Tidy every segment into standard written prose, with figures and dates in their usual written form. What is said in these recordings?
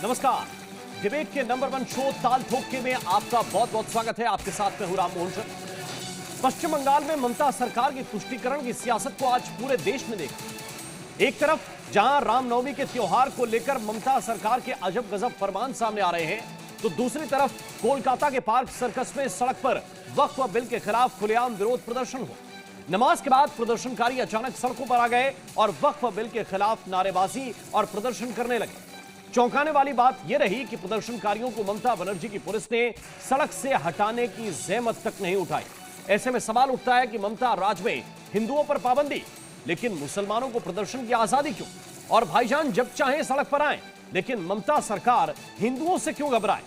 नमस्कार। डिबेट के number 1 show ताल ठोके में आपका बहुत बहुत स्वागत है। आपके साथ में हूं राम मोहन सिंह। पश्चिम बंगाल में ममता सरकार की तुष्टीकरण की सियासत को आज पूरे देश में देखा। एक तरफ जहां रामनवमी के त्योहार को लेकर ममता सरकार के अजब गजब फरमान सामने आ रहे हैं, तो दूसरी तरफ कोलकाता के पार्क सर्कस में सड़क पर वक्फ बिल के खिलाफ खुलेआम विरोध प्रदर्शन हुआ। नमाज के बाद प्रदर्शनकारी अचानक सड़कों पर आ गए और वक्फ बिल के खिलाफ नारेबाजी और प्रदर्शन करने लगे। चौंकाने वाली बात यह रही कि प्रदर्शनकारियों को ममता बनर्जी की पुलिस ने सड़क से हटाने की जहमत तक नहीं उठाई। ऐसे में सवाल उठता है कि ममता राज में हिंदुओं पर पाबंदी, लेकिन मुसलमानों को प्रदर्शन की आजादी क्यों? और भाईजान जब चाहे सड़क पर आए, लेकिन ममता सरकार हिंदुओं से क्यों घबराए?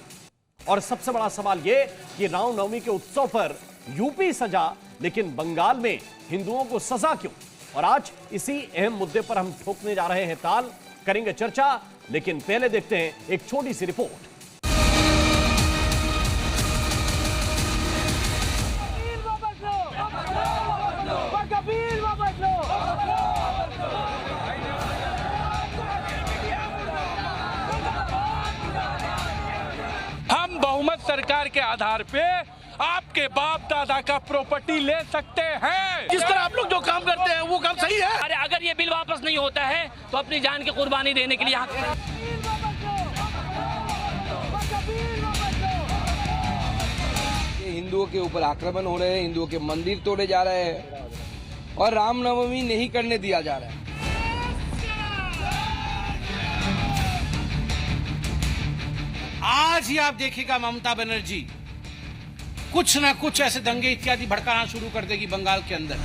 और सबसे बड़ा सवाल यह कि रामनवमी के उत्सव पर यूपी सजा, लेकिन बंगाल में हिंदुओं को सजा क्यों? और आज इसी अहम मुद्दे पर हम ठोकने जा रहे हैं ताल, करेंगे चर्चा। लेकिन पहले देखते हैं एक छोटी सी रिपोर्ट। हम बहुमत सरकार के आधार पे आपके बाप दादा का प्रॉपर्टी ले सकते हैं। जिस तरह आप लोग जो काम करते हैं वो काम सही है। अरे अगर ये बिल वापस नहीं होता है तो अपनी जान की कुर्बानी देने के लिए हिंदुओं के ऊपर आक्रमण हो रहे हैं, हिंदुओं के मंदिर तोड़े जा रहे हैं और रामनवमी नहीं करने दिया जा रहा है। आज ही आप देखिएगा ममता बनर्जी कुछ ना कुछ ऐसे दंगे इत्यादि भड़काना शुरू कर देगी बंगाल के अंदर।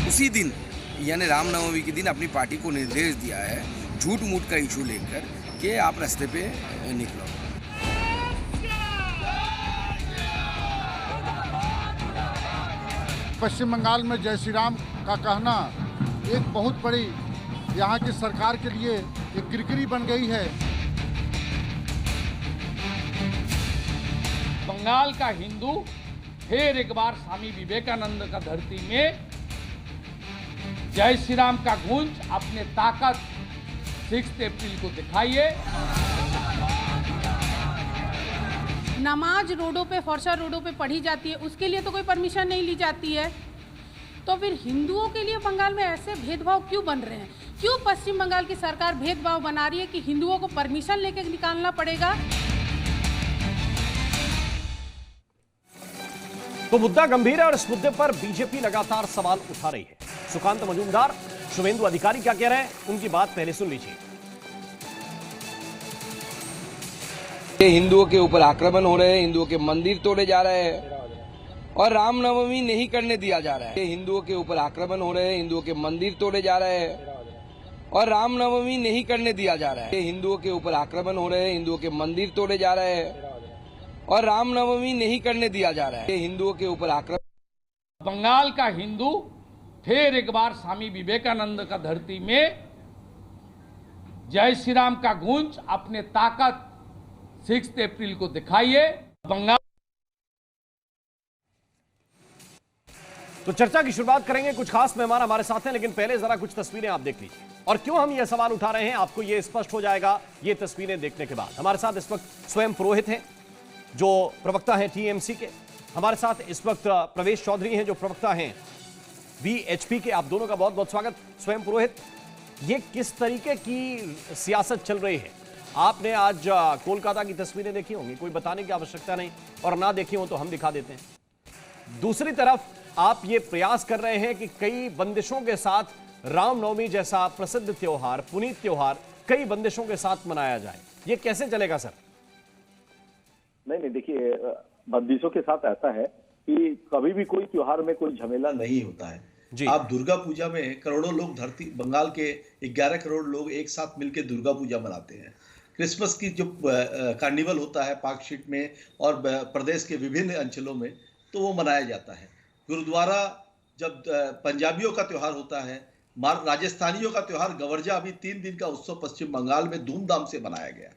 उसी दिन यानी रामनवमी के दिन अपनी पार्टी को निर्देश दिया है झूठ मूठ का इशू लेकर कि आप रास्ते पे निकलो। पश्चिम बंगाल में जय श्री राम का कहना एक बहुत बड़ी यहाँ की सरकार के लिए एक किरकिरी बन गई है। बंगाल का हिंदू फिर एक बार स्वामी विवेकानंद का धरती में जय श्री राम का गूंज अपने ताकत 6 अप्रैल को दिखाइए। नमाज रोडों पे, फरसा रोडों पे पढ़ी जाती है, उसके लिए तो कोई परमिशन नहीं ली जाती है। तो फिर हिंदुओं के लिए बंगाल में ऐसे भेदभाव क्यों बन रहे हैं? क्यों पश्चिम बंगाल की सरकार भेदभाव बना रही है कि हिंदुओं को परमिशन लेके निकालना पड़ेगा? तो मुद्दा गंभीर है और इस मुद्दे पर बीजेपी लगातार सवाल उठा रही है। सुकांत मजूमदार, शुभेंदु अधिकारी क्या कह रहे हैं, उनकी बात पहले सुन लीजिए। हिंदुओं के ऊपर आक्रमण हो रहे हैं, हिंदुओं के मंदिर तोड़े जा रहे हैं और रामनवमी नहीं करने दिया जा रहा है। हिंदुओं के ऊपर आक्रमण हो रहे हैं, हिंदुओं के मंदिर तोड़े जा रहे हैं और रामनवमी नहीं करने दिया जा रहा है। हिंदुओं के ऊपर आक्रमण हो रहे हैं, हिंदुओं के मंदिर तोड़े जा रहे हैं और रामनवमी नहीं करने दिया जा रहा है। हिंदुओं के ऊपर आक्रमण। बंगाल का हिंदू फिर एक बार स्वामी विवेकानंद का धरती में जय श्री राम का गूंज अपने ताकत 6 अप्रैल को दिखाइए। बंगाल तो चर्चा की शुरुआत करेंगे। कुछ खास मेहमान हमारे साथ हैं, लेकिन पहले जरा कुछ तस्वीरें आप देख लीजिए। और क्यों हम ये सवाल उठा रहे हैं आपको ये स्पष्ट हो जाएगा ये तस्वीरें देखने के बाद। हमारे साथ इस वक्त स्वयं पुरोहित हैं जो प्रवक्ता हैं टीएमसी के। हमारे साथ इस वक्त प्रवेश चौधरी हैं जो प्रवक्ता हैं वीएचपी के। आप दोनों का बहुत बहुत स्वागत। स्वयं पुरोहित, ये किस तरीके की सियासत चल रही है? आपने आज कोलकाता की तस्वीरें देखी होंगी, कोई बताने की आवश्यकता नहीं, और ना देखी हो तो हम दिखा देते हैं। दूसरी तरफ आप ये प्रयास कर रहे हैं कि कई बंदिशों के साथ रामनवमी जैसा प्रसिद्ध त्योहार, पुनीत त्योहार कई बंदिशों के साथ मनाया जाए। ये कैसे चलेगा सर? नहीं, देखिए, बंदिशों के साथ ऐसा है कि कभी भी कोई त्योहार में कोई झमेला नहीं होता है जी। आप दुर्गा पूजा में करोड़ों लोग, धरती बंगाल के 11 करोड़ लोग एक साथ मिलकर दुर्गा पूजा मनाते हैं। क्रिसमस की जो कार्निवल होता है पार्कशीट में और प्रदेश के विभिन्न अंचलों में, तो वो मनाया जाता है। गुरुद्वारा जब पंजाबियों का त्यौहार होता है, राजस्थानियों का त्यौहार गवर्जा, अभी 3 दिन का उत्सव पश्चिम बंगाल में धूमधाम से मनाया गया।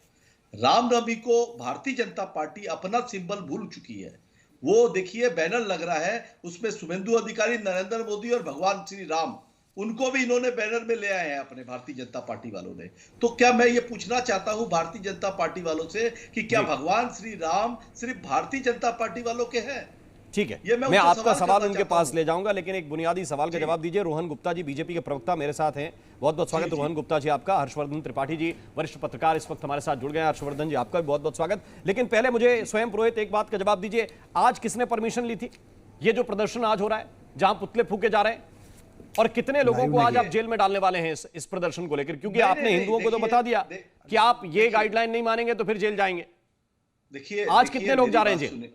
रामनवमी को भारतीय जनता पार्टी अपना सिंबल भूल चुकी है। वो देखिए बैनर लग रहा है, उसमें शुभेंदु अधिकारी, नरेंद्र मोदी और भगवान श्री राम उनको भी इन्होंने बैनर में ले आए हैं अपने भारतीय जनता पार्टी वालों ने। तो क्या मैं ये पूछना चाहता हूं भारतीय जनता पार्टी वालों से कि क्या भगवान श्री राम सिर्फ भारतीय जनता पार्टी वालों के हैं? ठीक है, मैं आपका सवाल उनके पास ले जाऊंगा, लेकिन एक बुनियादी सवाल का जवाब दीजिए। रोहन गुप्ता जी, बीजेपी के प्रवक्ता, मेरे साथ हैं। बहुत बहुत स्वागत रोहन गुप्ता जी आपका। हर्षवर्धन त्रिपाठी जी, वरिष्ठ पत्रकार, इस वक्त हमारे साथ जुड़ गए हैं। हर्षवर्धन जी आपका भी बहुत बहुत स्वागत। लेकिन पहले मुझे स्वयं पुरोहित एक बात का जवाब दीजिए, आज किसने परमिशन ली थी? ये जो प्रदर्शन आज हो रहा है, जहां पुतले फूके जा रहे हैं, और कितने लोगों को आज आप जेल में डालने वाले हैं इस प्रदर्शन को लेकर? क्योंकि आपने हिंदुओं को तो बता दिया कि आप ये गाइडलाइन नहीं मानेंगे तो फिर जेल जाएंगे। देखिए आज कितने लोग जा रहे हैं जेल?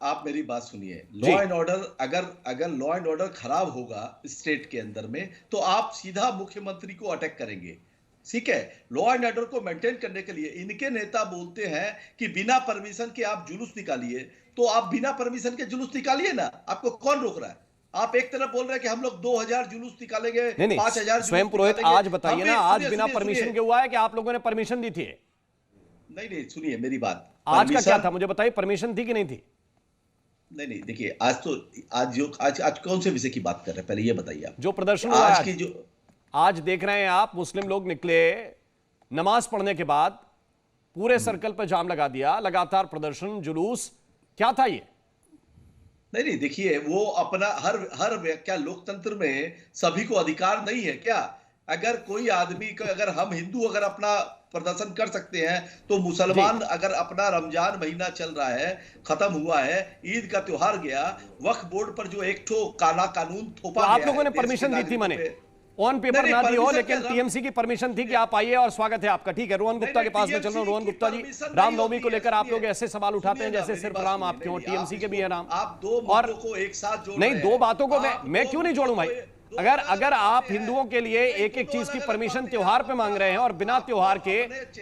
आप मेरी बात सुनिए। लॉ एंड ऑर्डर, अगर लॉ एंड ऑर्डर खराब होगा स्टेट के अंदर में, तो आप सीधा मुख्यमंत्री को अटैक करेंगे। ठीक है, लॉ एंड ऑर्डर को मेंटेन करने के लिए इनके नेता बोलते हैं कि बिना परमिशन के आप जुलूस निकालिए, तो आप बिना परमिशन के जुलूस निकालिए ना, आपको कौन रोक रहा है? आप एक तरफ बोल रहे हैं कि हम लोग 2000 जुलूस निकालेंगे, 5000 स्वयं पुरोहित आज बताइए ना, आज बिना परमिशन के हुआ है कि आप लोगों ने परमिशन दी थी? नहीं, सुनिए मेरी बात। आज का क्या था मुझे बताइए, परमिशन थी कि नहीं थी? नहीं, देखिए आज कौन से विषय की बात कर रहे हैं, पहले ये बताइए आप। जो प्रदर्शन आज की, जो आज देख रहे हैं आप, मुस्लिम लोग निकले, नमाज पढ़ने के बाद पूरे सर्कल पर जाम लगा दिया, लगातार प्रदर्शन, जुलूस, क्या था ये? नहीं, देखिए वो अपना हर क्या लोकतंत्र में सभी को अधिकार नहीं है क्या? अगर कोई आदमी को, अगर हम हिंदू अगर अपना प्रदर्शन कर सकते हैं, तो मुसलमान अगर अपना रमजान महीना चल रहा है, खत्म हुआ है, ईद का त्योहार गया, वक्फ बोर्ड पर जो एक ठो काला कानून थोपा गया, आप लोगों ने परमिशन दी थी, मैंने ऑन पेपर ना दी हो, लेकिन टीएमसी की परमिशन थी कि आप आइए और स्वागत है आपका। ठीक है, रोहन गुप्ता के पास में चल रहा हूं। रोहन गुप्ता जी, रामनवमी को लेकर आप लोग ऐसे सवाल उठाते हैं जैसे सिर्फ राम आपके हो, टीएमसी के भी है राम। आप दो बातों को एक साथ जोड़ रहे हैं। नहीं, दो बातों को मैं क्यों नहीं जोड़ूं भाई? अगर आप हिंदुओं के लिए एक एक चीज की परमिशन त्योहार पे मांग रहे हैं और बिना त्योहार के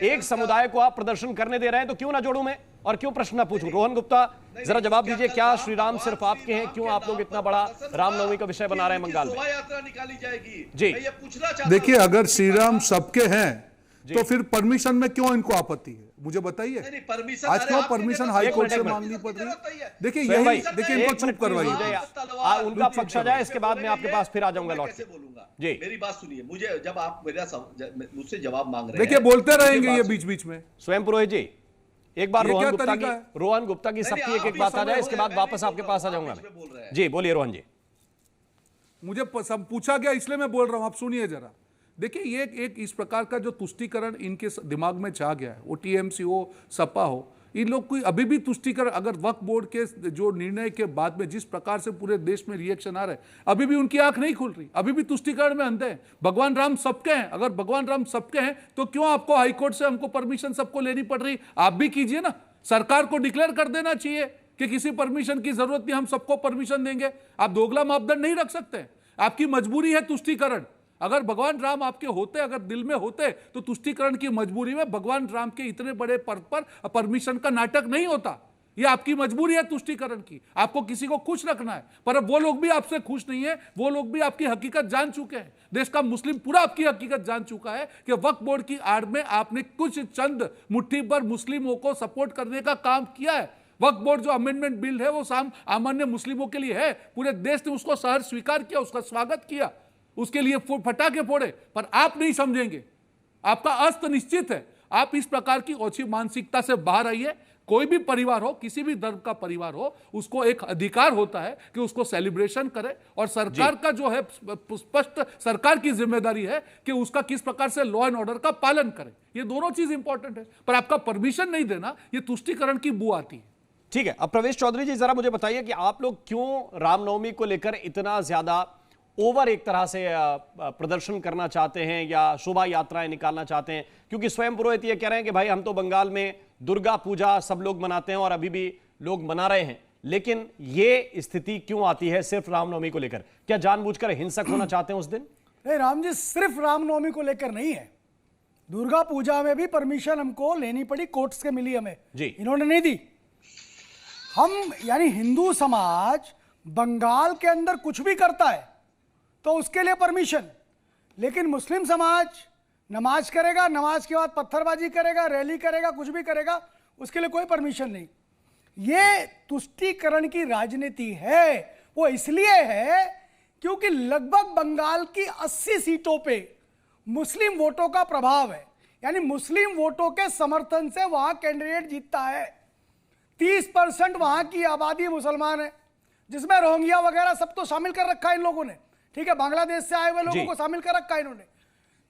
एक समुदाय को आप प्रदर्शन करने दे रहे हैं, तो क्यों ना जोड़ूं मैं और क्यों प्रश्न ना पूछूं? रोहन गुप्ता जरा जवाब दीजिए, क्या श्री राम सिर्फ आपके हैं? क्यों आप लोग इतना बड़ा रामनवमी का विषय बना रहे हैं बंगाल में? यात्रा निकाली जाएगी जी। मैं ये पूछना चाहता हूं। देखिए, अगर श्री राम सबके हैं तो फिर परमिशन में क्यों इनको आपत्ति है, मुझे बताइए। आज क्यों परमिशन हाई कोर्ट से मांगनी पड़ रही है? देखिए यही, देखिए इनको चुप करवाइए, उनका पक्ष आ जाए, इसके बाद मैं आपके पास फिर आ जाऊंगा लौट के। जी, मेरी बात सुनिए। मुझे जब आप मुझसे जवाब मांग रहे हैं, देखिए बोलते रहेंगे ये बीच बीच में। स्वयं पुरोहित जी, एक बार रोहन गुप्ता की सबकी एक एक बात आ जाए, इसके बाद वापस आपके पास आ जाऊंगा मैं। जी बोलिए रोहन जी। मुझे पूछा गया इसलिए मैं बोल रहा हूं, आप सुनिए जरा। देखिए ये एक इस प्रकार का जो तुष्टीकरण इनके दिमाग में छा गया है, वो टीएमसी हो, सपा हो, इन लोग कोई अभी भी तुष्टीकरण, अगर वक्फ बोर्ड के जो निर्णय के बाद में जिस प्रकार से पूरे देश में रिएक्शन आ रहा है, अभी भी उनकी आंख नहीं खुल रही, अभी भी तुष्टीकरण में अंधे हैं। भगवान राम सबके हैं, अगर भगवान राम सबके हैं तो क्यों आपको हाईकोर्ट से हमको परमिशन सबको लेनी पड़ रही? आप भी कीजिए ना, सरकार को डिक्लेयर कर देना चाहिए कि किसी परमिशन की जरूरत नहीं, हम सबको परमिशन देंगे। आप दोगला मापदंड नहीं रख सकते, आपकी मजबूरी है तुष्टीकरण। अगर भगवान राम आपके होते, अगर दिल में होते, तो तुष्टीकरण की मजबूरी में भगवान राम के इतने बड़े पद पर परमिशन का नाटक नहीं होता। ये आपकी मजबूरी है तुष्टीकरण की, आपको किसी को खुश रखना है। पर अब वो लोग भी आपसे खुश नहीं है, वो लोग भी आपकी हकीकत जान चुके हैं। देश का मुस्लिम पूरा आपकी हकीकत जान चुका है कि वक्फ बोर्ड की आड़ में आपने कुछ चंद मुट्ठी पर मुस्लिमों को सपोर्ट करने का काम किया है। वक्फ बोर्ड जो अमेंडमेंट बिल है वो सामान्य मुस्लिमों के लिए है, पूरे देश ने उसको सहर्ष स्वीकार किया, उसका स्वागत किया, उसके लिए फटाके फोड़े, पर आप नहीं समझेंगे। आपका अस्त निश्चित है। आप इस प्रकार की ओछी मानसिकता से बाहर आइए। कोई भी परिवार हो, किसी भी धर्म का परिवार हो, उसको एक अधिकार होता है कि उसको सेलिब्रेशन करे, और सरकार का जो है स्पष्ट सरकार की जिम्मेदारी है कि उसका किस प्रकार से लॉ एंड ऑर्डर का पालन करे। ये दोनों चीज इंपॉर्टेंट है, पर आपका परमिशन नहीं देना, ये तुष्टीकरण की बू आती है। ठीक है, अब प्रवेश चौधरी जी जरा मुझे बताइए कि आप लोग क्यों रामनवमी को लेकर इतना ज्यादा ओवर एक तरह से प्रदर्शन करना चाहते हैं या शोभा यात्राएं निकालना चाहते हैं? क्योंकि स्वयं पुरोहित ये कह रहे हैं कि भाई हम तो बंगाल में दुर्गा पूजा सब लोग मनाते हैं और अभी भी लोग मना रहे हैं, लेकिन ये स्थिति क्यों आती है सिर्फ रामनवमी को लेकर? क्या जानबूझकर हिंसक होना चाहते हैं उस दिन? नहीं राम जी, सिर्फ रामनवमी को लेकर नहीं है, दुर्गा पूजा में भी परमिशन हमको लेनी पड़ी, कोर्ट से मिली हमें जी, इन्होंने नहीं दी। हम यानी हिंदू समाज बंगाल के अंदर कुछ भी करता है तो उसके लिए परमिशन, लेकिन मुस्लिम समाज नमाज करेगा, नमाज के बाद पत्थरबाजी करेगा, रैली करेगा, कुछ भी करेगा, उसके लिए कोई परमिशन नहीं। ये तुष्टीकरण की राजनीति है। वो इसलिए है क्योंकि लगभग बंगाल की 80 सीटों पे मुस्लिम वोटों का प्रभाव है, यानी मुस्लिम वोटों के समर्थन से वहां कैंडिडेट जीतता है। 30% वहां की आबादी मुसलमान है, जिसमें रोहिंग्या वगैरह सब तो शामिल कर रखा है इन लोगों ने, ठीक है, बांग्लादेश से आए हुए लोगों को शामिल कर रखा है इन्होंने।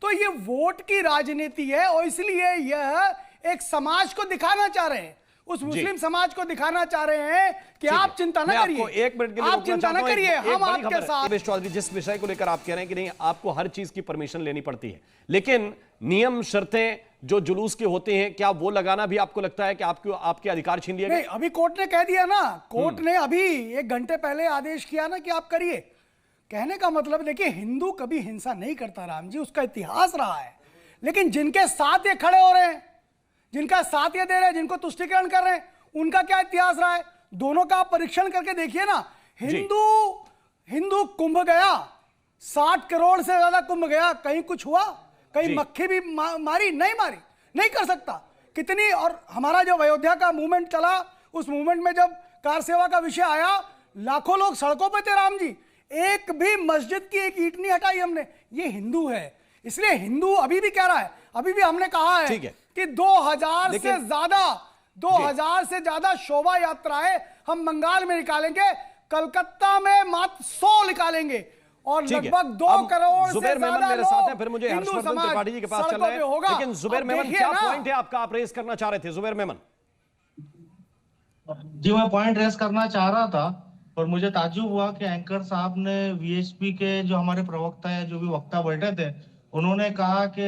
तो ये वोट की राजनीति है और इसलिए यह एक समाज को दिखाना चाह रहे हैं, उस मुस्लिम समाज को दिखाना चाह रहे हैं कि आप चिंता ना करिए, एक मिनट के लिए आप चिंता ना करिए, हम आपके साथ। देवेश चौधरी, जिस विषय को लेकर आप कह रहे हैं कि नहीं आपको हर चीज की परमिशन लेनी पड़ती है, लेकिन नियम शर्तें जो जुलूस के होते हैं, क्या वो लगाना भी आपको लगता है कि आपके अधिकार छीन लिए गए? नहीं, अभी कोर्ट ने कह दिया ना, कोर्ट ने अभी 1 घंटे पहले आदेश किया ना कि आप करिए। कहने का मतलब देखिए, हिंदू कभी हिंसा नहीं करता राम जी, उसका इतिहास रहा है, लेकिन जिनके साथ ये खड़े हो रहे हैं, जिनका साथ ये दे रहे हैं, जिनको तुष्टीकरण कर रहे हैं, उनका क्या इतिहास रहा है, दोनों का आप परीक्षण करके देखिए ना। हिंदू कुंभ गया, 60 करोड़ से ज्यादा कुंभ गया, कहीं कुछ हुआ? कहीं मक्खी भी मारी? नहीं कर सकता। कितनी, और हमारा जो अयोध्या का मूवमेंट चला, उस मूवमेंट में जब कार सेवा का विषय आया, लाखों लोग सड़कों पे थे राम जी, एक भी मस्जिद की एक ईंट नहीं हटाई हमने। ये हिंदू है, इसलिए हिंदू अभी भी कह रहा है, अभी भी हमने कहा है कि 2000 से ज्यादा शोभा यात्राएं हम बंगाल में निकालेंगे, कलकत्ता में मात्र 100 निकालेंगे, और लगभग 2 करोड़ से ज्यादा मेरे साथ हैं। फिर मुझे हर्षवर्धन त्रिपाठी जी के पास चलना है, लेकिन जुबैर मेमन, क्या पॉइंट है आपका, आप रेस करना चाह रहे थे जुबैर मेमन? जी, मैं पॉइंट रेस करना चाह रहा था, और मुझे ताज्जुब हुआ कि एंकर साहब ने वीएचपी के जो हमारे प्रवक्ता है, जो भी वक्ता बैठे थे, उन्होंने कहा कि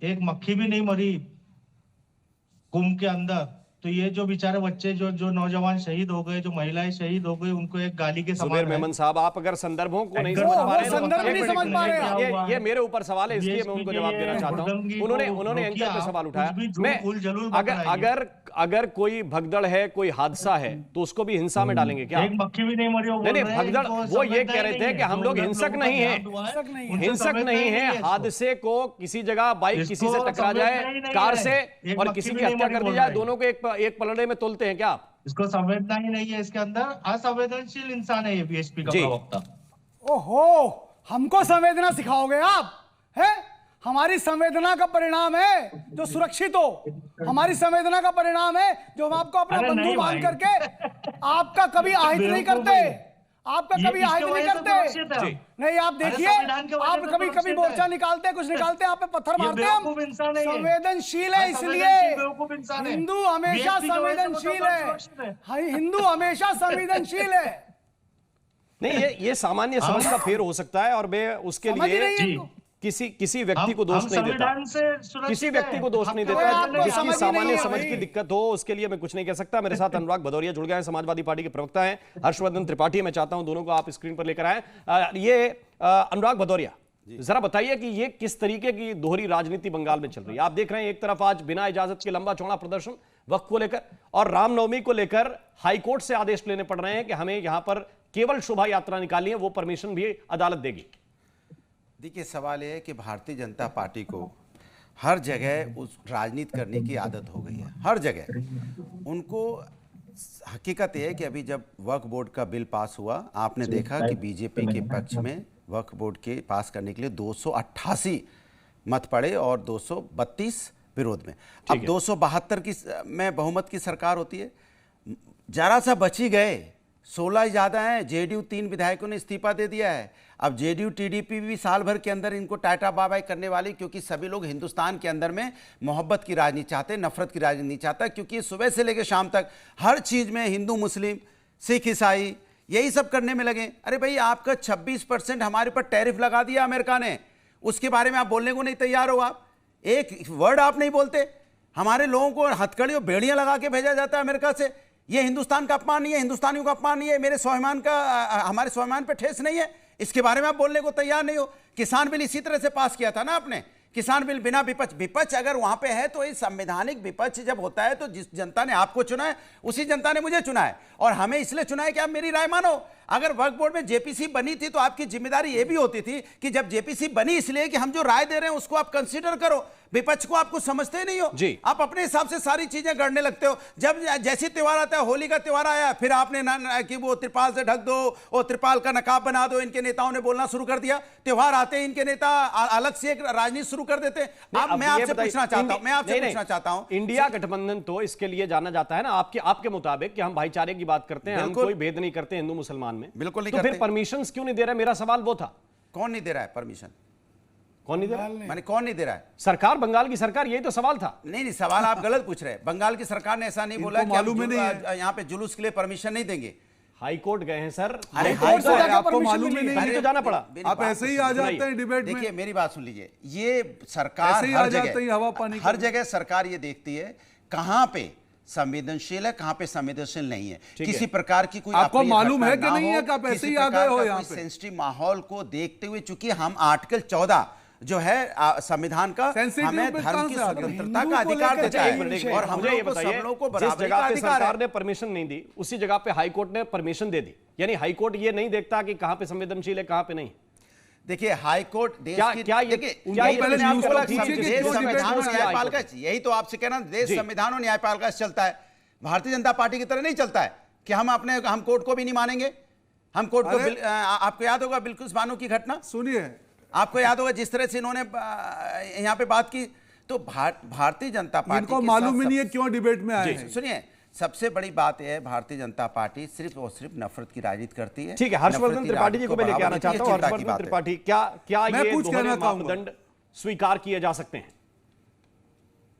एक मक्खी भी नहीं मरी कुंभ के अंदर। तो ये जो बेचारे बच्चे, जो नौजवान शहीद हो गए, जो महिलाएं शहीद हो गई, उनको एक गाली के समान है। मेमन साहब, आप अगर संदर्भों को नहीं समझ पा रहे हैं, ये मेरे ऊपर सवाल है, इसलिए मैं उनको जवाब देना चाहता हूं। उन्होंने एंकर पे सवाल उठाया। अगर कोई भगदड़ है, कोई हादसा है, तो उसको भी हिंसा में डालेंगे क्या? एक मक्खी भी नहीं मरी। नहीं, भगदड़, वो ये कह रहे थे कि हम लोग हिंसक नहीं है, हिंसक नहीं है। हादसे को किसी जगह बाइक किसी से टकरा जाए, कार से, और किसी की हत्या कर दी जाए, दोनों को एक पलड़े में तोलते हैं क्या आप? इसको संवेदना ही नहीं है, इसके अंदर असंवेदनशील इंसान है ये वीएचपी का प्रवक्ता। ओहो, हमको संवेदना सिखाओगे आप? है हमारी संवेदना का परिणाम है जो सुरक्षित हो, हमारी संवेदना का परिणाम है जो हम आपको अपना बंधु मान करके आपका कभी आहित नहीं करते, आपका कभी आहित नहीं करते। नहीं, आप देखिए, आप कभी मोर्चा निकालते, कुछ निकालते, आप पे पत्थर मारते हैं हम। संवेदनशील है, इसलिए हिंदू हमेशा संवेदनशील है, हिंदू हमेशा संवेदनशील है। नहीं, ये सामान्य समझ का फेर हो सकता है, और मैं उसके लिए किसी व्यक्ति को दोष नहीं देता, किसी व्यक्ति को दोष नहीं देता, जिसकी सामान्य समझ की दिक्कत हो उसके लिए मैं कुछ नहीं कह सकता। मेरे साथ अनुराग भदौरिया जुड़ गए हैं, समाजवादी पार्टी के प्रवक्ता हैं, हर्षवर्धन त्रिपाठी। मैं चाहता हूं दोनों को आप स्क्रीन पर लेकर आए। ये अनुराग भदौरिया, जरा बताइए कि ये किस तरीके की दोहरी राजनीति बंगाल में चल रही है? आप देख रहे हैं, एक तरफ आज बिना इजाजत के लंबा चौड़ा प्रदर्शन वक्फ को लेकर, और रामनवमी को लेकर हाईकोर्ट से आदेश लेने पड़ रहे हैं कि हमें यहां पर केवल शोभा यात्रा निकालनी है, वो परमिशन भी अदालत देगी। देखिए, सवाल यह है कि भारतीय जनता पार्टी को हर जगह उस राजनीति करने की आदत हो गई है, हर जगह। उनको हकीकत यह है कि अभी जब वक्फ बोर्ड का बिल पास हुआ, आपने देखा कि बीजेपी के पक्ष में वक्फ बोर्ड के पास करने के लिए 288 मत पड़े और 232 विरोध में। अब 272 में बहुमत की सरकार होती है, जरा सा बची गए, 16 ज़्यादा हैं, जेडीयू 3 विधायकों ने इस्तीफा दे दिया है। अब जेडीयू टीडीपी भी साल भर के अंदर इनको टाटा बाय करने वाली, क्योंकि सभी लोग हिंदुस्तान के अंदर में मोहब्बत की राजनीति चाहते हैं, नफरत की राजनीति नहीं चाहता, क्योंकि सुबह से लेकर शाम तक हर चीज़ में हिंदू मुस्लिम सिख ईसाई यही सब करने में लगे। अरे भाई, आपका 26% हमारे पर टैरिफ लगा दिया अमेरिका ने, उसके बारे में आप बोलने को नहीं तैयार हो, आप एक वर्ड आप नहीं बोलते। हमारे लोगों को हथकड़ी और बेड़ियां लगा के भेजा जाता है अमेरिका से। ये हिंदुस्तान का अपमान नहीं है, हिंदुस्तानियों का अपमान नहीं है, मेरे स्वाभिमान का, हमारे स्वाभिमान पर ठेस नहीं है, इसके बारे में आप बोलने को तैयार नहीं हो। किसान बिल इसी तरह से पास किया था ना आपने, किसान बिल बिना विपक्ष अगर वहां पे है, तो ये संवैधानिक विपक्ष जब होता है, तो जिस जनता ने आपको चुना है उसी जनता ने मुझे चुना है, और हमें इसलिए चुना है कि आप मेरी राय मानो। अगर वक्फ बोर्ड में जेपीसी बनी थी तो आपकी जिम्मेदारी ये भी होती थी कि जब जेपीसी बनी इसलिए कि हम जो राय दे रहे हैं उसको आप कंसीडर करो। विपक्ष को आपको समझते ही नहीं हो जी। आप अपने हिसाब से सारी चीजें गढ़ने लगते हो। जब जैसे त्योहार आता है, होली का त्योहार आया, फिर आपने कि वो त्रिपाल से ढक दो और त्रिपाल का नकाब बना दो, इनके नेताओं ने बोलना शुरू कर दिया। त्योहार आते ही इनके नेता अलग से एक राजनीति शुरू कर देते। अब मैं आपसे पूछना चाहता हूं, इंडिया गठबंधन तो इसके लिए जाना जाता है ना आपके मुताबिक कि हम भाईचारे की बात करते हैं, हम कोई भेद नहीं करते हिंदू मुसलमान में। बिल्कुल नहीं तो करते। फिर परमिशन क्यों नहीं दे रहा? मेरा सवाल वो था। कौन नहीं दे रहा है परमिशन? कौन नहीं दे रहा? मैंने कौन नहीं दे रहा है? सरकार, बंगाल की सरकार, यही तो सवाल था। नहीं, सवाल आप गलत पूछ रहे हैं। बंगाल की सरकार ने ऐसा नहीं बोला कि हम यहाँ पे जुलूस के लिए परमिशन नहीं देंगे। हाई कोर्ट गए हैं सर। अरे आपको मालूम ही नहीं, तो जाना पड़ा। आप ऐसे ही आ जाते हैं डिबेट में। देखिए मेरी बात सुन लीजिए, ये सरकार हर जगह सरकार ये देखती है कहां पे संवेदनशील है, कहां पे संवेदनशील नहीं है। किसी प्रकार की कोई आपको मालूम है कि नहीं है कि आप ऐसे ही आ गए हो यहाँ पे? सेंसिटिव माहौल को देखते हुए, चूंकि हम आर्टिकल 14 जो है संविधान का हमें धर्म की स्वतंत्रता का अधिकार देता है और हम लोगों को सब लोगों को बराबरी का अधिकार है। सरकार ने परमिशन नहीं दी, उसी जगह पे हाई कोर्ट ने परमिशन दे दी। यानी हाई कोर्ट ये नहीं देखता कि कहां पे संवेदनशील है, कहां पे नहीं। देखिए हाई कोर्ट देश की संविधान और न्यायपालिका, यही तो आपसे कहना, देश संविधान और न्यायपालिका से चलता है। भारतीय जनता पार्टी की तरह नहीं चलता है कि हम कोर्ट को भी नहीं मानेंगे। हम कोर्ट को आपको याद होगा बिल्कुल बानो की घटना, सुनिए, आपको याद होगा जिस तरह से इन्होंने यहाँ पे बात की। तो भारतीय जनता पार्टी इनको मालूम ही नहीं है क्यों डिबेट में आए हैं। सुनिए, सबसे बड़ी बात यह है भारतीय जनता पार्टी सिर्फ और सिर्फ नफरत की राजनीति करती है। ठीक है, हर्षवर्धन त्रिपाठी जी को मैं लेके आना चाहता हूं। हर्षवर्धन त्रिपाठी, क्या ये दोहरे मापदंड स्वीकार किए जा सकते हैं?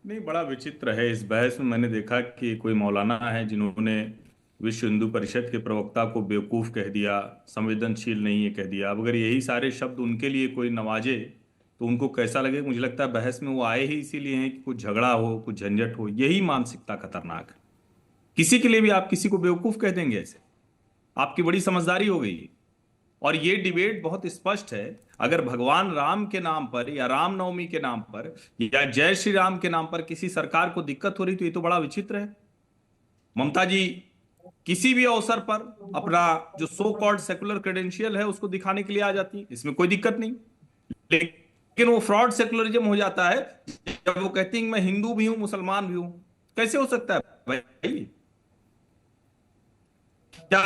नहीं, बड़ा विचित्र है इस बहस में। मैंने देखा कि कोई मौलाना है जिन्होंने विश्व हिंदू परिषद के प्रवक्ता को बेवकूफ कह दिया, संवेदनशील नहीं है कह दिया। अब अगर यही सारे शब्द उनके लिए कोई नवाजे तो उनको कैसा लगे? मुझे लगता है बहस में वो आए ही इसीलिए हैं कि कुछ झगड़ा हो, कुछ झंझट हो। यही मानसिकता खतरनाक है। किसी के लिए भी आप किसी को बेवकूफ कह देंगे ऐसे, आपकी बड़ी समझदारी हो गई। और ये डिबेट बहुत स्पष्ट है। अगर भगवान राम के नाम पर या रामनवमी के नाम पर या जय श्री राम के नाम पर किसी सरकार को दिक्कत हो रही तो ये तो बड़ा विचित्र है। ममता जी किसी भी अवसर पर अपना जो सो कॉल्ड सेकुलर क्रेडेंशियल है उसको दिखाने के लिए आ जाती है, इसमें कोई दिक्कत नहीं। लेकिन वो फ्रॉड सेकुलरिज्म हो जाता है जब वो कहती है मैं हिंदू भी हूं मुसलमान भी हूं। कैसे हो सकता है भाई? क्या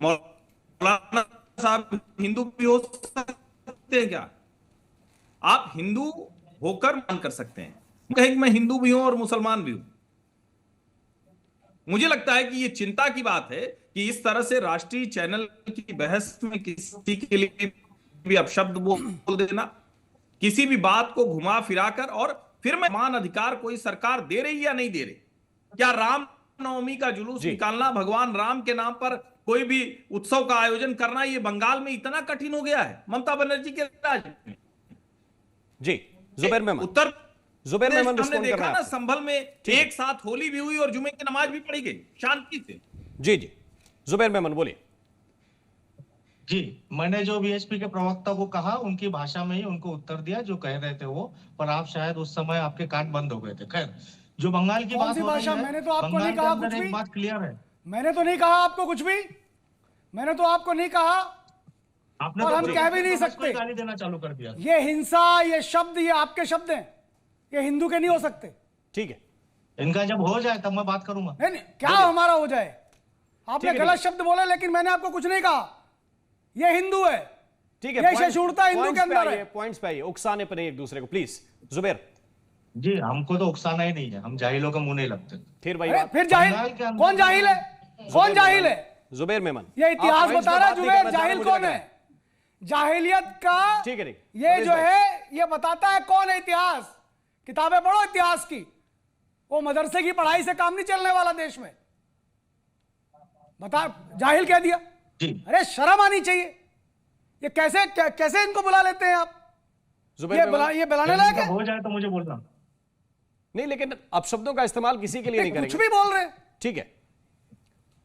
मौलाना साहब हिंदू भी हो सकते हैं क्या? आप हिंदू होकर मान कर सकते हैं, कहें कि मैं हिंदू भी हूं और मुसलमान भी हूं। मुझे लगता है कि ये चिंता की बात है कि इस तरह से राष्ट्रीय चैनल की बहस में किसी के लिए भी अपशब्द बोल देना, किसी भी बात को घुमा फिराकर, और फिर मैं मान अधिकार कोई सरकार दे रही या नहीं दे रही। क्या राम नवमी का जुलूस निकालना, भगवान राम के नाम पर कोई भी उत्सव का आयोजन करना, ये बंगाल में इतना कठिन हो गया है ममता बनर्जी के राज में? जी जुबैर मेमन, उत्तर जुबैर मेमन हमने देखा ना, संभल में एक साथ होली भी हुई और जुमे की नमाज भी पढ़ी गई शांति से। जी जी जुबैर मेमन बोलिए। जी, मैंने जो बीएचपी के प्रवक्ता को कहा उनकी भाषा में ही उनको उत्तर दिया जो कह रहे थे वो, पर आप शायद उस समय आपके कान बंद हो गए थे। खैर, जो बंगाल की बात हो रही है, मैंने तो आपको नहीं कहा कुछ भी। बात क्लियर है, मैंने तो नहीं कहा आपको कुछ भी, मैंने तो आपको नहीं कहा, आपने और तो हम कह भी नहीं सकते। गाली देना चालू कर दिया। ये हिंसा, ये शब्द, ये आपके शब्द हैं, ये हिंदू के नहीं हो सकते। ठीक है, इनका जब हो जाए तब मैं बात करूंगा। नहीं, क्या हमारा हो जाए? आपने गलत शब्द बोला, लेकिन मैंने आपको कुछ नहीं कहा। ये हिंदू है, ठीक है, ये सहिष्णुता हिंदू के अंदर है। पॉइंट्स पे आइए, उकसाने पर नहीं एक दूसरे को प्लीज। जुबैर जी, हमको तो उकसाना ही नहीं है, हम जाहिलों का मुंह नहीं लगते। फिर भाई फिर जाहिल कौन? जाहिल है कौन? जाहिल है जुबैर मेमन। ये इतिहास बता रहा है जुबैर, जाहिल कौन है? जाहिलियत का ठीक है, ये जो है ये बताता है कौन है इतिहास। किताबें पढ़ो इतिहास की, वो मदरसे की पढ़ाई से काम नहीं चलने वाला देश में। बता, जाहिल कह दिया। अरे शर्म आनी चाहिए। ये कैसे इनको बुला लेते हैं आप? ये बुलाने लायक है? हो जाए तो मुझे बोलना। नहीं, लेकिन अपशब्दों का इस्तेमाल किसी के लिए नहीं करेंगे। कुछ भी बोल रहे हैं, ठीक है,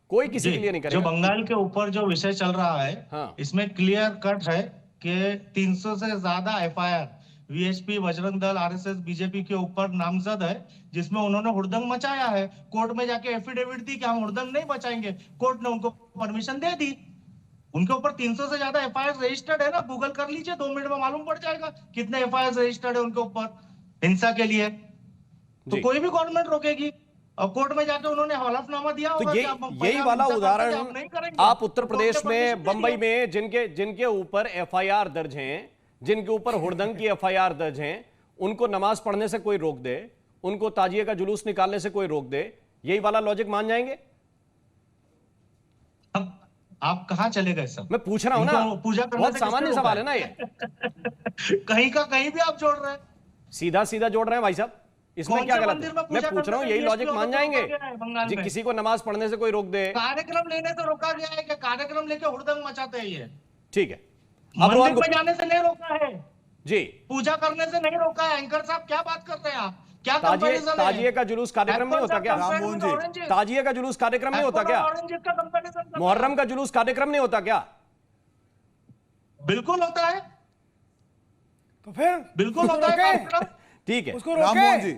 कोई किसी के लिए नहीं करेगा। जो बंगाल के ऊपर जो विषय चल रहा है, इसमें क्लियर कट है कि 300 से ज्यादा FIR VHP, Bajrang Dal, RSS, BJP के ऊपर नामजद है, जिसमें उन्होंने हुड़दंग मचाया है। कोर्ट में जाके एफिडेविट दी कि हम हुड़दंग नहीं मचाएंगे, कोर्ट ने उनको परमिशन दे दी। उनके ऊपर 300 से ज्यादा एफआईआर रजिस्टर्ड है ना, गूगल कर लीजिए, 2 मिनट में मालूम पड़ जाएगा कितने एफआईआर रजिस्टर्ड है उनके ऊपर हिंसा के लिए। तो कोई भी गवर्नमेंट रोकेगी, और कोर्ट में जाके उन्होंने हलफनामा दिया होगा। तो यही वाला उदाहरण आप उत्तर प्रदेश में, बंबई में जिनके ऊपर एफआईआर दर्ज हैं, जिनके ऊपर हुड़दंग की एफआईआर दर्ज हैं, उनको नमाज पढ़ने से कोई रोक दे, उनको ताजिए का जुलूस निकालने से कोई रोक दे, यही वाला लॉजिक मान जाएंगे? आप कहां चले गए सब? मैं पूछ रहा हूं ना, पूजा बहुत सामान्य सवाल है ना ये। कहीं का कहीं भी आप जोड़ रहे हैं, सीधा सीधा जोड़ रहे हैं भाई साहब, इसमें क्या गलत है? मैं पूछ रहा हूं, यही लॉजिक मान जाएंगे जी? किसी को नमाज पढ़ने से कोई रोक दे, कार्यक्रम लेने से रोका गया है कि कार्यक्रम लेके हुड़दंग मचाते हैं ये? ठीक है, मंदिर पे जाने से नहीं रोका है जी, पूजा करने से नहीं रोका है। एंकर साहब क्या बात करते हैं आप? क्या ताजिए का जुलूस कार्यक्रम नहीं होता क्या? राममोहन जी, ताजिए का जुलूस कार्यक्रम नहीं होता क्या? मुहर्रम का जुलूस कार्यक्रम नहीं होता क्या? बिल्कुल होता है, तो फिर बिल्कुल होता है। ठीक है राममोहन जी,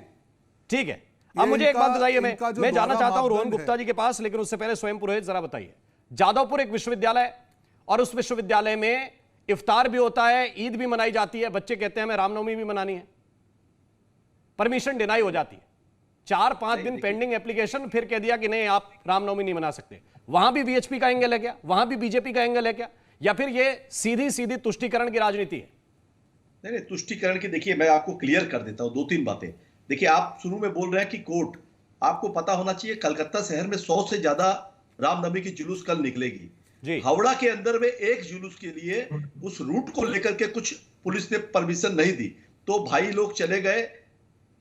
ठीक है। अब मुझे एक बात बताइए, मैं जाना चाहता हूं रोहन गुप्ता जी के पास, लेकिन उससे पहले स्वयं पुरोहित जरा बताइए। जादवपुर एक विश्वविद्यालय और उस विश्वविद्यालय में इफ्तार भी होता है, ईद भी मनाई जाती है, बच्चे कहते हैं हमें रामनवमी भी मनानी है, परमिशन डिनाई हो जाती है, 4-5 दिन पेंडिंग एप्लीकेशन, फिर कह दिया कि नहीं आप रामनवमी नहीं मना सकते। वहां भी वीएचपी का एंगल है क्या? वहां भी बीजेपी का एंगल है क्या? या फिर ये सीधी सीधी तुष्टीकरण की राजनीति है? नहीं, तुष्टीकरण की देखिए मैं आपको क्लियर कर देता हूं 2-3 बातें। देखिए आप शुरू में बोल रहे हैं कि कोर्ट, आपको पता होना चाहिए कलकत्ता शहर में 100 से ज्यादा रामनवमी की जुलूस कल निकलेगी जी। हावड़ा के अंदर में एक जुलूस के लिए उस रूट को लेकर के कुछ पुलिस ने परमिशन नहीं दी, तो भाई लोग चले गए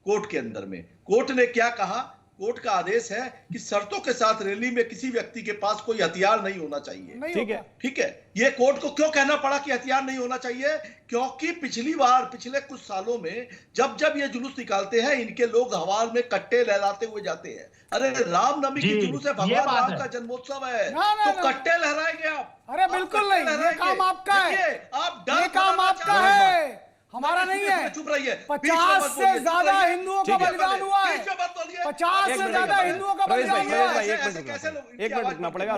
कोर्ट के अंदर में। कोर्ट ने क्या कहा? कोर्ट का आदेश है कि शर्तों के साथ रैली में किसी व्यक्ति के पास कोई हथियार नहीं होना चाहिए। ठीक है, ठीक है। ये कोर्ट को क्यों कहना पड़ा कि हथियार नहीं होना चाहिए? क्योंकि पिछली बार, पिछले कुछ सालों में जब जब ये जुलूस निकालते हैं, इनके लोग हवा में कट्टे लहराते हुए जाते हैं। अरे रामनवमी की जुलूस है, भगवान राम का जन्मोत्सव है, तो कट्टे लहराएंगे आप? अरे बिल्कुल नहीं, ये काम आपका है, आप ये काम आपका है, हमारा नहीं है। चुप रहिए। 50 से ज्यादा हिंदुओं का बलिदान हुआ है, 50 से ज्यादा हिंदुओं का बलिदान हुआ है। एक मिनट रुकना पड़ेगा।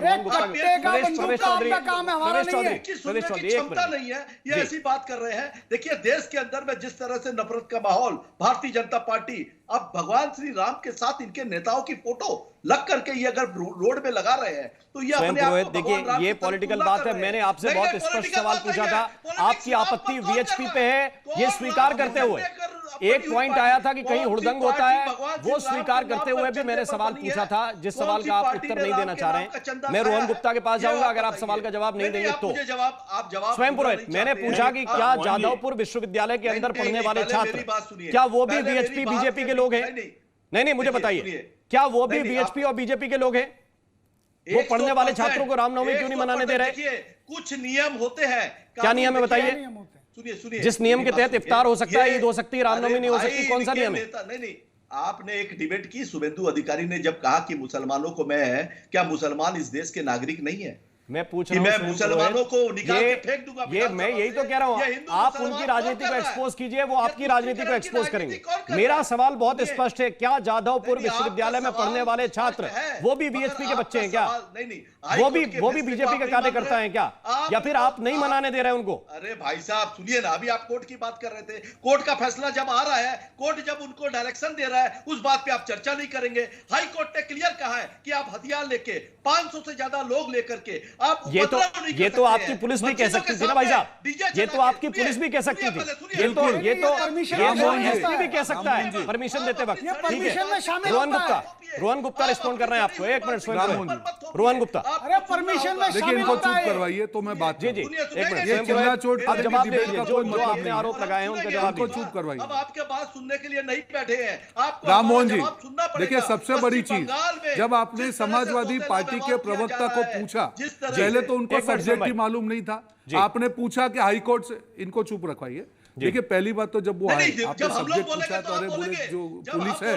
क्षमता नहीं है, ये ऐसी बात कर रहे हैं। देखिए देश के अंदर में जिस तरह से नफरत का माहौल, भारतीय जनता पार्टी अब भगवान श्री राम के साथ इनके नेताओं की फोटो लग करके ये अगर रोड में लगा रहे हैं तो ये अपने आप को देखिए, ये पॉलिटिकल बात है। मैंने आपसे बहुत स्पष्ट सवाल पूछा था, आपकी आपत्ति वीएचपी पे है, ये स्वीकार करते हुए एक पॉइंट आया था कि कहीं हुड़दंग होता है, वो स्वीकार करते हुए भी मैंने सवाल पूछा था, जिस सवाल का आप उत्तर नहीं देना चाह रहे हैं। मैं रोहन गुप्ता के पास जाऊंगा, अगर आप सवाल का जवाब नहीं देंगे तो। स्वयं पुरोहित, मैंने पूछा कि क्या जादवपुर विश्वविद्यालय के अंदर पढ़ने वाले छात्र, क्या वो भी वीएचपी बीजेपी के लोग हैं? नहीं, मुझे बताइए, क्या वो भी वीएचपी और बीजेपी के लोग हैं? वो पढ़ने वाले छात्रों को रामनवमी क्यों नहीं मनाने दे रहे? कुछ नियम होते हैं। क्या नियम है बताइए? सुनिए, जिस नियम के तहत इफ्तार हो सकता है, ईद हो सकती है, रामनवमी नहीं हो सकती, कौन सा नियम है? नहीं, आपने एक डिबेट की, शुभेंदु अधिकारी ने जब कहा कि मुसलमानों को क्या मुसलमान इस देश के नागरिक नहीं है? मैं पूछ रहा हूं, मैं मुसलमानों को निकाल के फेंक दूंगा। मैं यही तो कह रहा हूं, आप उनकी राजनीति को एक्सपोज कीजिए, वो आपकी राजनीति को एक्सपोज करेंगे। मेरा सवाल बहुत स्पष्ट है, क्या जादवपुर विश्वविद्यालय में पढ़ने वाले छात्र वो भी बीएचपी के बच्चे हैं क्या? वो भी बीजेपी के कार्यकर्ता हैं क्या? या फिर आप नहीं मनाने दे रहे उनको? अरे भाई साहब सुनिए ना, अभी आप कोर्ट की बात कर रहे थे। कोर्ट का फैसला जब आ रहा है, कोर्ट जब उनको डायरेक्शन दे रहा है, उस बात पे आप चर्चा नहीं करेंगे। हाई कोर्ट ने क्लियर कहा है कि आप हथियार लेके 500 से ज्यादा लोग लेकर के आप ये तो आपकी पुलिस भी कह सकती थी ना भाई साहब, ये तो आपकी पुलिस भी कह सकती थी, ये तो एसपी भी कह सकता है परमिशन देते वक्त। रोहन गुप्ता रिस्पॉन्ड कर रहे हैं आपको, एक मिनट। रोहन गुप्ता, अरे परमिशन में देखिए, इनको चुप करवाइए तो मैं बात। जी, एक मिनट, आप जवाब दीजिए, जो आपने आरोप लगाए हैं उनका जवाब चुप करवाइए। अब आपके बात सुनने के लिए नहीं बैठे हैं आप, राममोहन जी। देखिए सबसे बड़ी चीज, जब आपने समाजवादी पार्टी के प्रवक्ता को पूछा, पहले तो उनको सब्जेक्ट ही मालूम नहीं था, आपने पूछा कि हाईकोर्ट से, इनको चुप रखवाइए, देखिए पहली बात तो जब वो आए आपने सब्जेक्ट पूछा तो अरे बोले जो पुलिस है,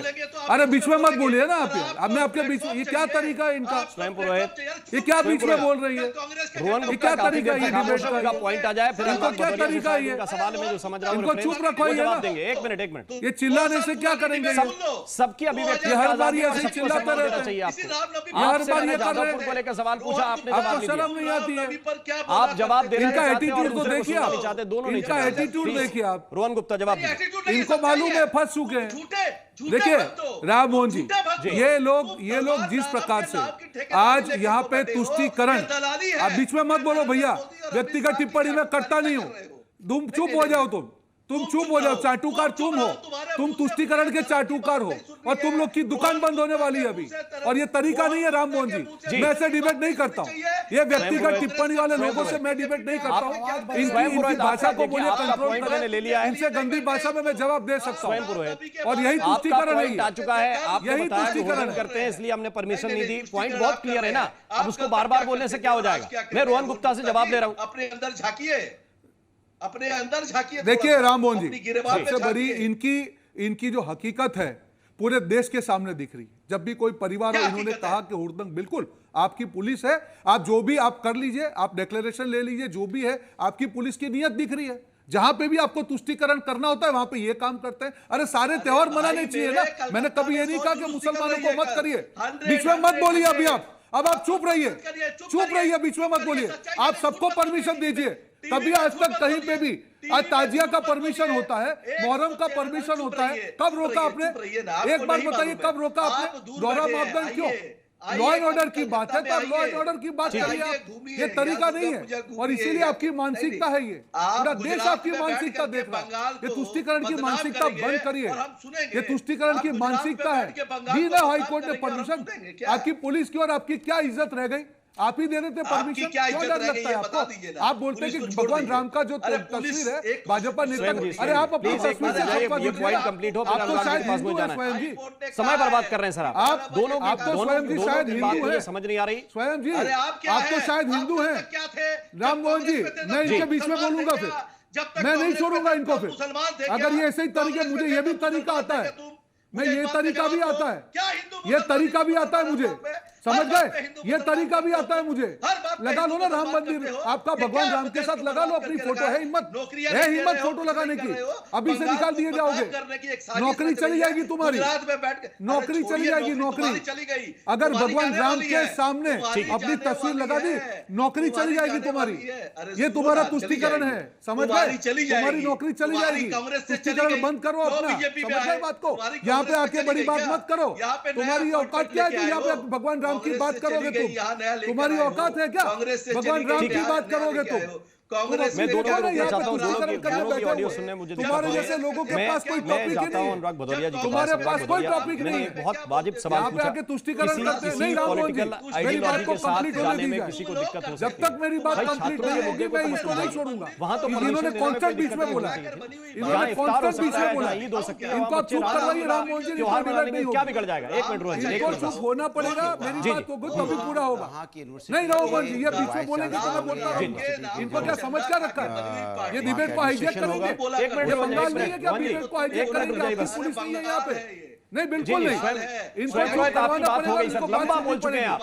अरे बीच में मत बोलिए ना आप यार। अब मैं आपके बीच में, ये क्या तरीका है इनका? स्वयं पुरोहित ये क्या बीच में बोल रही है? ये क्या तरीका है? डिबेट का पॉइंट आ जाए फिर इनको क्या तरीका है? ये सवाल में जो समझ रहा हूं इनको चुप रखो, ये जवाब देंगे। एक मिनट ये चिल्लाने से क्या करेंगे? सबकी अभिव्यक्ति हर बार ये ऐसे चिल्लाते रहते हैं। हर बार ये जादवपुर को लेकर सवाल पूछा, आपने जवाब नहीं शर्म नहीं आती है? आप जवाब देना इनका एटीट्यूड तो देखिए आप, चाहते दोनों नहीं इनका एटीट्यूड देखिए आप। रोहन गुप्ता जवाब दीजिए। इनको मालूम है फंस चुके हैं। देखिए राम मोहन जी, ये लोग जिस प्रकार से आज यहाँ पे तुष्टीकरण, आप बीच में मत बोलो भैया, व्यक्तिगत टिप्पणी में करता नहीं हूं, तुम चुप हो जाओ, तुम चुप हो जाओ, चाटुकार तुम हो, तुम तुष्टीकरण के चाटुकार हो और तुम लोग की दुकान बंद होने वाली है अभी। और ये तरीका नहीं है राम मोहन जी, मैं ऐसे डिबेट नहीं करता हूँ। ये व्यक्तिगत टिप्पणी वाले लोगों से मैं डिबेट नहीं करता हूँ। इनकी भाषा को बोलिए कंट्रोल करें, इनसे गंदी भाषा में मैं जवाब दे सकता हूँ। और यही तुष्टीकरण है, आ चुका है, यही तुष्टीकरण करते हैं, इसलिए हमने परमिशन नहीं दी। पॉइंट बहुत क्लियर है ना, अब उसको बार बार बोलने से क्या हो जाएगा? मैं रोहन गुप्ता से जवाब दे रहा हूँ। अपने अंदर झांकिए, अपने अंदर झांकिए। देखिए राम मोहन जी, सबसे बड़ी इनकी जो हकीकत है पूरे देश के सामने दिख रही है। जब भी कोई परिवार हो, इन्होंने कहा कि हुड़दंग, बिल्कुल आपकी पुलिस है, आप जो भी आप कर लीजिए, आप डिक्लेरेशन ले लीजिए, जो भी है आपकी पुलिस की नीयत दिख रही है। जहां पे भी आपको तुष्टीकरण करना होता है वहां पे ये काम करते हैं। अरे सारे त्योहार मनाने चाहिए ना। मैंने कभी ये नहीं कहा कि मुसलमानों को मत करिए, बीच में मत बोलिए अभी आप चुप रहिए, बीच में मत बोलिए। आप सबको परमिशन दीजिए, तभी आज तक कहीं पे भी आज ताजिया का परमिशन होता है, मोहर्रम का परमिशन होता है। कब रोका आपने? एक बार बताइए, कब रोका आपने? दोहरा मापदंड क्यों? लॉ एंड ऑर्डर की बात है तो आप लॉ एंड ऑर्डर की बात करिए आप। ये तरीका नहीं है और इसीलिए आपकी मानसिकता है, ये पूरा देश आपकी मानसिकता देख रहा है। ये तुष्टीकरण की मानसिकता बंद करिए, ये तुष्टीकरण की मानसिकता है। दी ना हाई कोर्ट ने परमिशन, आपकी पुलिस की और आपकी क्या इज्जत रह गई? आप ही दे देते परमिशन, क्यों डर लगता है आपको? आप बोलते हैं कि भगवान राम का जो तस्वीर है भाजपा नेता, अरे आप अपनी तस्वीर से ये पॉइंट कंप्लीट हो, आप तो शायद हिंदू हैं स्वयं जी, समय बर्बाद कर रहे हैं सर आप दोनों। आप तो स्वयं जी शायद हिंदू हैं, समझ नहीं आ रही स्वयं जी, आप तो शायद हिंदू हैं। राम मोहन जी, मैं इनके बीच में बोलूंगा, फिर मैं नहीं छोड़ूंगा इनको। फिर अगर ये ऐसे ही तरीके, मुझे ये भी तरीका आता है, मैं ये तरीका भी आता है, ये तरीका भी आता है मुझे, समझ गए? ये तरीका भी आता है मुझे। लगा लो ना राम मंदिर, आपका भगवान राम के साथ लगा लो अपनी फोटो। है हिम्मत फोटो लगाने की? अभी से निकाल दिए जाओगे, नौकरी चली जाएगी तुम्हारी, नौकरी चली जाएगी, नौकरी। अगर भगवान राम के सामने अपनी तस्वीर लगा दी, नौकरी चली जाएगी तुम्हारी। ये तुम्हारा तुष्टीकरण है, समझ गए? तुम्हारी नौकरी चली जाएगी। तुष्टीकरण बंद करो अपना, समझ गए बात को? यहाँ पे आके बड़ी बात मत करो। तुम्हारी औकात क्या है कि यहाँ पे भगवान राम की बात करोगे? तुम्हारी औकात है क्या भगवान राम की बात करोगे? कांग्रेस मैं दोनों को रोकना चाहता हूं, दोनों की ऑडियो सुनने मुझे तुम्हारे जैसे लोगों के पास कोई टॉपिक ही नहीं। अनुराग भदौरिया जी, तुम्हारे पास कोई टॉपिक नहीं। बहुत वाजिब सवाल पूछा, आके तुष्टीकरण करते नहीं राम मोहन जी, मेरी बात को कंप्लीट होने दीजिए। किसी को दिक्कत हो, जब तक मेरी बात कंप्लीट नहीं होगी मैं इसको नहीं छोड़ूंगा। वहां तो इन्होंने कॉन्सेप्ट बीच में बोला, इन्होंने कॉन्सेप्ट बीच में बोला, ईद हो सकती है, इनको आप चुप करवाइए राम मोहन जी, त्योहार मनाने में क्या बिगड़ जाएगा? एक मिनट रोहन जी, इनको चुप होना पड़ेगा, मेरी बात को तभी पूरा होगा। नहीं राम मोहन जी, ये बीच में बोलेंगे तो मैं बोलता रहूंगा। इनको क्या समझ क्या रखा है? ये डिबेट को हाईजैक करेंगे। एक मिनट, बंगाल नहीं है क्या डिबेट को हाईजैक करेंगे? आपकी पुलिस नहीं है यहाँ पे? नहीं, बिल्कुल नहीं। लंबा बोल चुके हैं आप,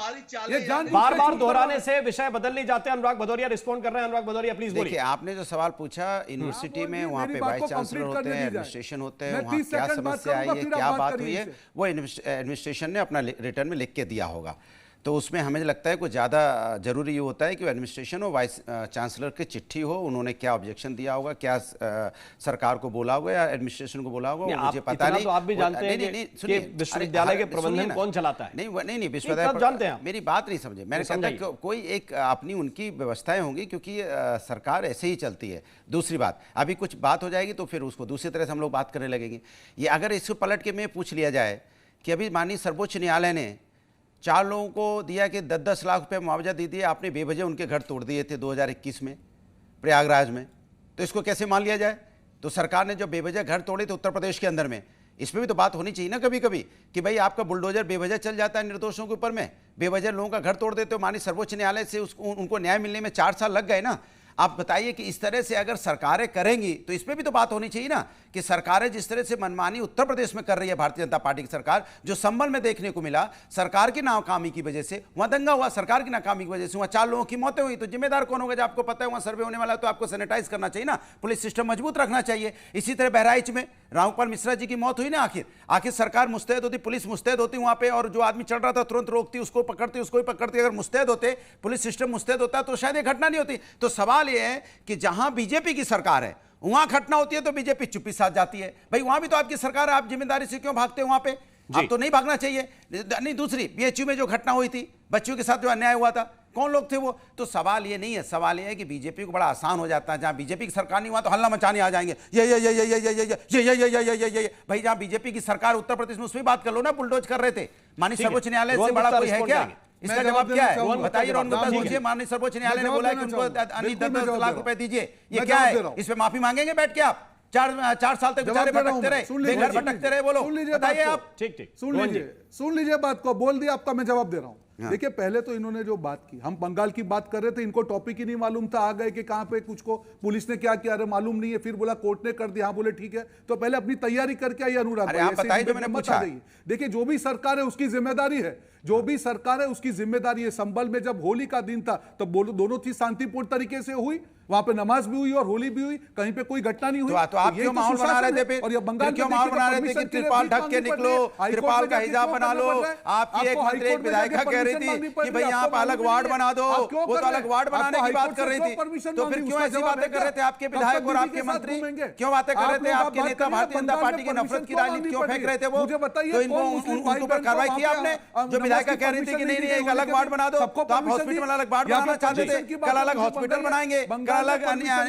ये बार बार दोहराने से विषय बदल नहीं जाते। अनुराग भदौरिया रिस्पॉन्ड कर रहे हैं। अनुराग भदौरिया प्लीज बोलिए। देखिए, आपने जो सवाल पूछा, यूनिवर्सिटी में वहाँ पे वाइस चांसलर होते हैं, एडमिनिस्ट्रेशन होते हैं, वहाँ क्या समस्या आई है, क्या बात हुई है, वो एडमिनिस्ट्रेशन ने अपना रिटर्न में लिख के दिया होगा। तो उसमें हमें लगता है कुछ ज़्यादा ज़रूरी ये होता है कि वो एडमिनिस्ट्रेशन और वाइस चांसलर की चिट्ठी हो, उन्होंने क्या ऑब्जेक्शन दिया होगा, क्या सरकार को बोला होगा या एडमिनिस्ट्रेशन को बोला होगा, मुझे पता नहीं। तो आप भी जानते हैं कि विश्वविद्यालय के प्रबंधन कौन चलाता है? नहीं, विश्वविद्यालय जानते हैं। मेरी बात नहीं समझे, मैंने कहता कोई एक अपनी उनकी व्यवस्थाएं होंगी, क्योंकि सरकार ऐसे ही चलती है। दूसरी बात, अभी कुछ बात हो जाएगी तो फिर उसको दूसरी तरह से हम लोग बात करने लगेंगे। ये अगर इसको पलट के में पूछ लिया जाए कि अभी माननीय सर्वोच्च न्यायालय ने 4 लोगों को दिया कि 10-10 लाख रुपए मुआवजा दे दिए, आपने बेवजह उनके घर तोड़ दिए थे 2021 में प्रयागराज में, तो इसको कैसे मान लिया जाए? तो सरकार ने जो बेवजह घर तोड़े थे उत्तर प्रदेश के अंदर में, इसमें भी तो बात होनी चाहिए ना कभी कभी कि भाई आपका बुलडोजर बेवजह चल जाता है निर्दोषों के ऊपर में, बेवजह लोगों का घर तोड़ देते हो। माननीय सर्वोच्च न्यायालय से उनको न्याय मिलने में 4 साल लग गए ना। आप बताइए कि इस तरह से अगर सरकारें करेंगी तो इसमें भी तो बात होनी चाहिए ना कि सरकारें जिस तरह से मनमानी उत्तर प्रदेश में कर रही है भारतीय जनता पार्टी की सरकार, जो संभल में देखने को मिला सरकार की नाकामी की वजह से, वहां दंगा हुआ सरकार की नाकामी की वजह से, वहां 4 लोगों की मौतें हुई, तो जिम्मेदार कौन होगा? जब आपको पता है वहां सर्वे होने वाला है तो आपको सैनिटाइज करना चाहिए ना, पुलिस सिस्टम मजबूत रखना चाहिए। इसी तरह बहराइच में रामपाल मिश्रा जी की मौत हुई ना, आखिर सरकार मुस्तैद होती, पुलिस मुस्तैद होती वहां पे, और जो आदमी चढ़ रहा था तुरंत रोकती, उसको पकड़ती, उसको ही पकड़ती। अगर मुस्तैद होते, पुलिस सिस्टम मुस्तैद होता तो शायद ये घटना नहीं होती। तो सवाल ये है कि जहां बीजेपी की सरकार है वहां घटना होती है तो बीजेपी चुप्पी साथ जाती है। भाई वहां भी तो आपकी सरकार है, आप जिम्मेदारी से क्यों भागते हो वहां पे? आप तो नहीं भागना चाहिए। नहीं, दूसरी बीएचयू में जो घटना हुई थी, बच्चियों के साथ जो अन्याय हुआ था, कौन लोग थे वो? तो सवाल ये नहीं है, सवाल ये है कि बीजेपी को बड़ा आसान हो जाता है, जहां बीजेपी की सरकार नहीं हुआ तो हल्ला मचाने आ जाएंगे, ये। भाई जहां बीजेपी की सरकार उत्तर प्रदेश में उसमें बात कर लो ना, बुलडोज कर रहे थे। माननीय सर्वोच्च न्यायालय से बड़ा कोई है क्या? इसका जवाब क्या है बताइए? रोहन, माननीय सर्वोच्च न्यायालय ने बोला कि उनको 10 लाख रुपए दीजिए, ये क्या है? इसमें माफी मांगेंगे बैठ के आप? 4 साल तक बेचारे भटकते रहे, बेघर भटकते रहे। बोलो, बताइए आप। ठीक, सुन लीजिए बात को, बोल दिया आपका, मैं जवाब दे रहा हूं। देखिए, पहले तो इन्होंने जो बात की, हम बंगाल की बात कर रहे थे, इनको टॉपिक ही नहीं मालूम था, आ गए कि कहां पे कुछ को पुलिस ने क्या किया, अरे मालूम नहीं है, फिर बोला कोर्ट ने कर दिया, हाँ बोले ठीक है। तो पहले अपनी तैयारी करके आइए अनुराग भाई। देखिए, जो भी सरकार है उसकी जिम्मेदारी है, जो भी सरकार है उसकी जिम्मेदारी है। संभल में जब होली का दिन था तब बोलो दोनों चीज शांतिपूर्ण तरीके से हुई, वहां पे नमाज भी हुई और होली भी हुई, कहीं पे कोई घटना नहीं हुई। तो आप क्यों माहौल बना रहे थे? और ये बंगाल क्यों माहौल बना रहे थे कि त्रिपाल ढक के निकलो, त्रिपाल का हिजाब बना लो? आपकी एक मंत्री, एक विधायिका कह रही थी कि भाई यहाँ पे अलग वार्ड बना दो, वो तो अलग वार्ड बनाने की बात कर रही थी। तो फिर क्यों ऐसी बातें कर रहे थे? आपके विधायक और आपके मंत्री क्यों बातें कर रहे थे? आपके नेता भारतीय जनता पार्टी की नफरत की राजनीति क्यों फेंक रहे थे? वो तो इनको उनके ऊपर कार्रवाई की आपने? जो विधायिका कह रही थी कि नहीं एक अलग वार्ड बना दो, तो आप हॉस्पिटल में अलग वार्ड बनाना चाहते थे, कल अलग हॉस्पिटल बनाएंगे, कल अलग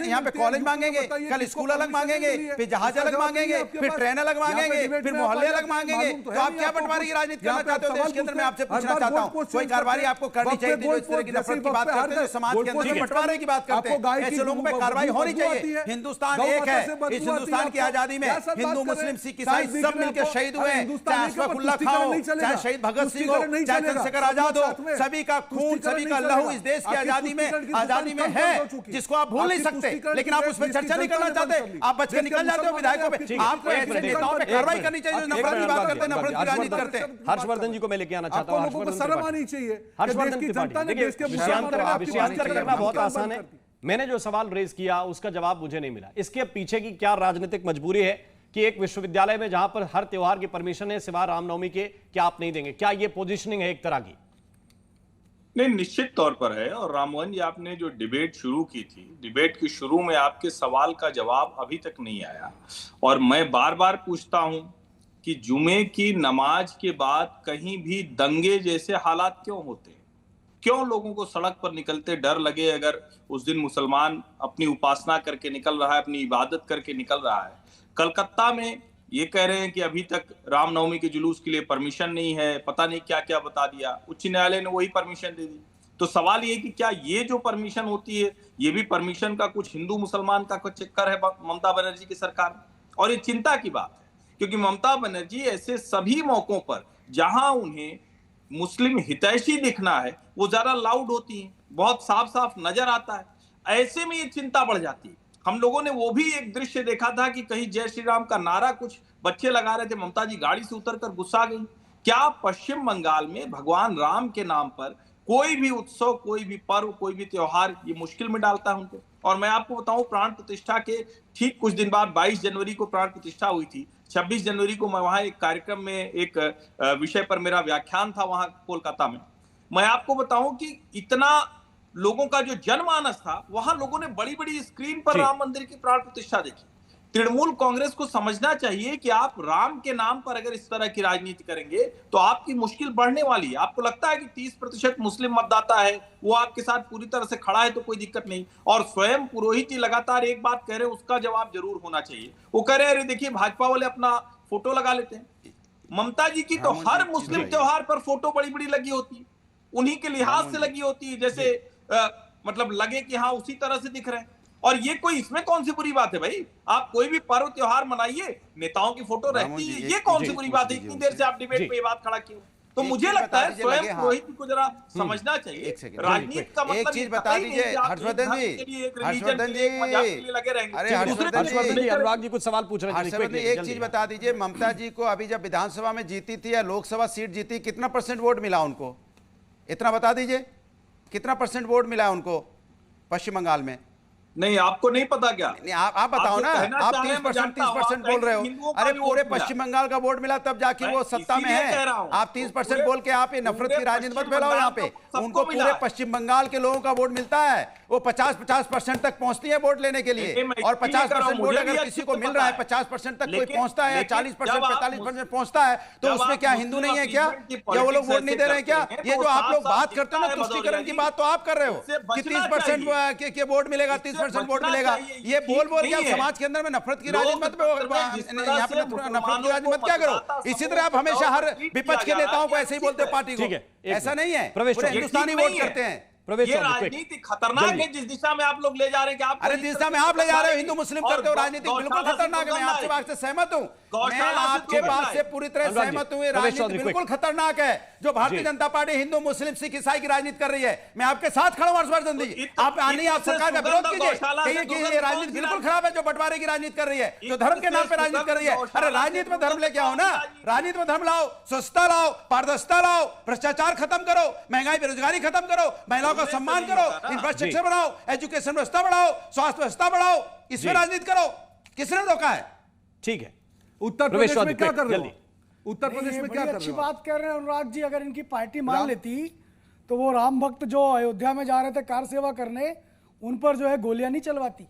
यहाँ पे कॉलेज मांगेंगे, कल स्कूल अलग मांगेंगे, फिर जहाज अलग मांगेंगे, फिर ट्रेन अलग मांगेंगे, फिर मोहल्ले अलग मांगेंगे। तो आप क्या बंटवारे की राजनीति करना चाहते हो देश के अंदर? मैं आपसे पूछना चाहता हूँ, कोई कार्रवाई आपको करनी चाहिए? जो इस तरह की नफरत की बात करते हैं, समाज के अंदर बंटवारे की बात करते हैं, ऐसे लोगों पे कार्रवाई होनी चाहिए। हिंदुस्तान एक है, इस हिंदुस्तान की आजादी में हिंदू, मुस्लिम, सिख, ईसाई सब मिलकर शहीद हुए हैं। चाहे अशफाकुल्लाह खां हो, चाहे शहीद भगत सिंह हो, चाहे चंद्रशेखर आजाद हो, सभी का खून, सभी का लहू इस देश की आजादी में है, जिसको आप भूल नहीं सकते। लेकिन आप उस पर चर्चा नहीं करना चाहते, आप बच के निकल जाते हो विधायकों पे। आपको ऐसे नेताओं पे कार्रवाई करनी चाहिए जो नफरत की बात करते हैं, नफरत की राजनीति करते हैं। हर्षवर्धन जी को मैं लेके आना चाहता हूं। लोगों को शर्म आनी चाहिए। हर्षवर्धन त्रिपाठी, देखिए विषयांतर करना बहुत आसान है। मैंने जो सवाल रेज किया उसका जवाब मुझे नहीं मिला। इसके पीछे की क्या राजनीतिक मजबूरी है कि एक विश्वविद्यालय में जहां पर हर त्योहार की परमिशन है सिवाय रामनवमी के, क्या आप नहीं देंगे? क्या ये पोजीशनिंग है एक तरह की? नहीं, निश्चित तौर पर है। और राममोहन जी, आपने जो डिबेट शुरू की थी, डिबेट के शुरू में आपके सवाल का जवाब अभी तक नहीं आया। और मैं बार बार पूछता हूं कि जुमे की नमाज के बाद कहीं भी दंगे जैसे हालात क्यों होते हैं? क्यों लोगों को सड़क पर निकलते डर लगे? अगर उस दिन मुसलमान अपनी उपासना करके निकल रहा है, अपनी इबादत करके निकल रहा है। कलकत्ता में ये कह रहे हैं कि अभी तक रामनवमी के जुलूस के लिए परमिशन नहीं है, पता नहीं क्या क्या बता दिया। उच्च न्यायालय ने वही परमिशन दे दी। तो सवाल ये कि क्या ये जो परमिशन होती है, ये भी परमिशन का कुछ हिंदू मुसलमान का कुछ चक्कर है ममता बनर्जी की सरकार में? और ये चिंता की बात है, क्योंकि ममता बनर्जी ऐसे सभी मौकों पर जहां उन्हें मुस्लिम हितैषी दिखना है वो ज्यादा लाउड होती है, बहुत साफ साफ नजर आता है। ऐसे में ये चिंता बढ़ जाती है। हम लोगों ने वो भी एक दृश्य देखा था कि कहीं जय श्री राम का नारा कुछ बच्चे लगा रहे थे, ममता जी गाड़ी से उतरकर गुस्सा गई। क्या पश्चिम बंगाल में भगवान राम के नाम पर कोई भी उत्सव, कोई भी पर्व, कोई भी त्योहार ये मुश्किल में डालता है उनको? और मैं आपको बताऊं, प्राण प्रतिष्ठा के ठीक कुछ दिन बाद 22 जनवरी को प्राण प्रतिष्ठा हुई थी। 26 जनवरी को मैं वहां एक कार्यक्रम में एक विषय पर मेरा व्याख्यान था वहां कोलकाता में। मैं आपको बताऊं कि इतना लोगों का जो जनमानस था, वहां लोगों ने बड़ी बड़ी स्क्रीन पर राम मंदिर की प्राण प्रतिष्ठा देखी। तृणमूल कांग्रेस को समझना चाहिए कि आप राम के नाम पर अगर इस तरह की राजनीति करेंगे तो आपकी मुश्किल बढ़ने वाली है। आपको लगता है कि 30% मुस्लिम मतदाता है, वो आपके साथ पूरी तरह से खड़ा है तो कोई दिक्कत नहीं। और स्वयं पुरोहित जी लगातार एक बात कह रहे हैं, उसका जवाब जरूर होना चाहिए। वो कह रहे हैं, अरे देखिए भाजपा वाले अपना फोटो लगा लेते हैं। ममता जी की तो हर मुस्लिम त्योहार पर फोटो बड़ी बड़ी लगी होती है, उन्हीं के लिहाज से लगी होती है, जैसे मतलब लगे कि हाँ उसी तरह से दिख रहे हैं। और ये कोई, इसमें कौन सी बुरी बात है भाई? आप कोई भी पर्व त्योहार मनाइए, नेताओं की फोटो रहती है, ये कौन सी बुरी बात है? इतनी देर से आप डिबेट पे ये बात खड़ा क्यों? तो मुझे लगता है स्वयं पुरोहित को जरा समझना चाहिए। राजनीति का मतलब एक चीज बता दीजिए हर्षवर्धन जी, हर्षवर्धन जी, अरे हर्षवर्धन जी, अनुराग जी कुछ सवाल पूछ रहे हैं। हर्षवर्धन जी, एक चीज बता दीजिए, ममता जी को अभी जब विधानसभा में जीती थी या लोकसभा सीट जीती, कितना % वोट मिला उनको? इतना बता दीजिए, कितना % वोट मिला उनको पश्चिम बंगाल में? नहीं, आपको नहीं पता क्या? नहीं, आप बताओ ना। आप 30% बोल रहे हो। अरे पूरे पश्चिम बंगाल का वोट मिला तब जाके वो सत्ता में है। आप 30% बोल के आप ये नफरत की राजनीति मत फैलाओ यहाँ पे। उनको पूरे पश्चिम बंगाल के लोगों का वोट मिलता है। वो 50% तक पहुंचती है वोट लेने के लिए। और 50% वोट अगर किसी को मिल रहा है, 50% तक कोई पहुंचता है, 40%, 45% पहुंचता है, तो उसमें क्या हिंदू नहीं है क्या? या वो लोग वोट नहीं दे रहे हैं क्या? ये जो आप लोग बात करते हो ना तुष्टीकरण की बात, तो आप कर रहे हो कि 30% के वोट मिलेगा, 30% वोट मिलेगा। ये बोल के आप समाज के अंदर में नफरत की राजनीति मत, यहाँ पे नफरत की राजनीति मत क्या करो। इसी तरह आप हमेशा हर विपक्ष के नेताओं को ऐसे ही बोलते हो पार्टी को। ऐसा नहीं है, पूरे हिंदुस्तानी वोट करते हैं। ये राजनीति खतरनाक है जिस दिशा में आप लोग ले जा रहे हैं कि आप अरे जिस दिशा में आप ले जा रहे हो हिंदू मुस्लिम करते हो राजनीति, बिल्कुल खतरनाक है। मैं आपकी बात से सहमत हूं, मैं आपके बात से पूरी तरह सहमत हूं। ये राजनीति बिल्कुल खतरनाक है जो भारतीय जनता पार्टी हिंदू मुस्लिम सिख ईसाई की राजनीति कर रही है। मैं आपके साथ खड़ा हूं हर्षवर्धन जी। आप नहीं, आप सरकार का विरोध कीजिए कि ये राजनीति बिल्कुल खराब है जो बंटवारे की राजनीति कर रही है, जो धर्म के नाम पर राजनीति कर रही है। अरे राजनीति में धर्म लेके आओ ना, राजनीति में धर्म लाओ, स्वच्छता लाओ, पारदर्शिता लाओ, भ्रष्टाचार खत्म करो, महंगाई बेरोजगारी खत्म करो, महिलाओं का सम्मान करो, इंफ्रास्ट्रक्चर बढ़ाओ, एजुकेशन व्यवस्था बढ़ाओ, स्वास्थ्य व्यवस्था बढ़ाओ, इसमें राजनीति करो। किसने रोका है? ठीक है, उत्तर प्रदेश में क्या कर रहे हो? उत्तर प्रदेश में क्या कर रहे हो? अच्छी बात कर रहे हैं अनुराग जी। अगर इनकी पार्टी मान लेती तो वो राम भक्त जो अयोध्या में जा रहे थे कार सेवा करने, उन पर जो है गोलियां नहीं चलवाती।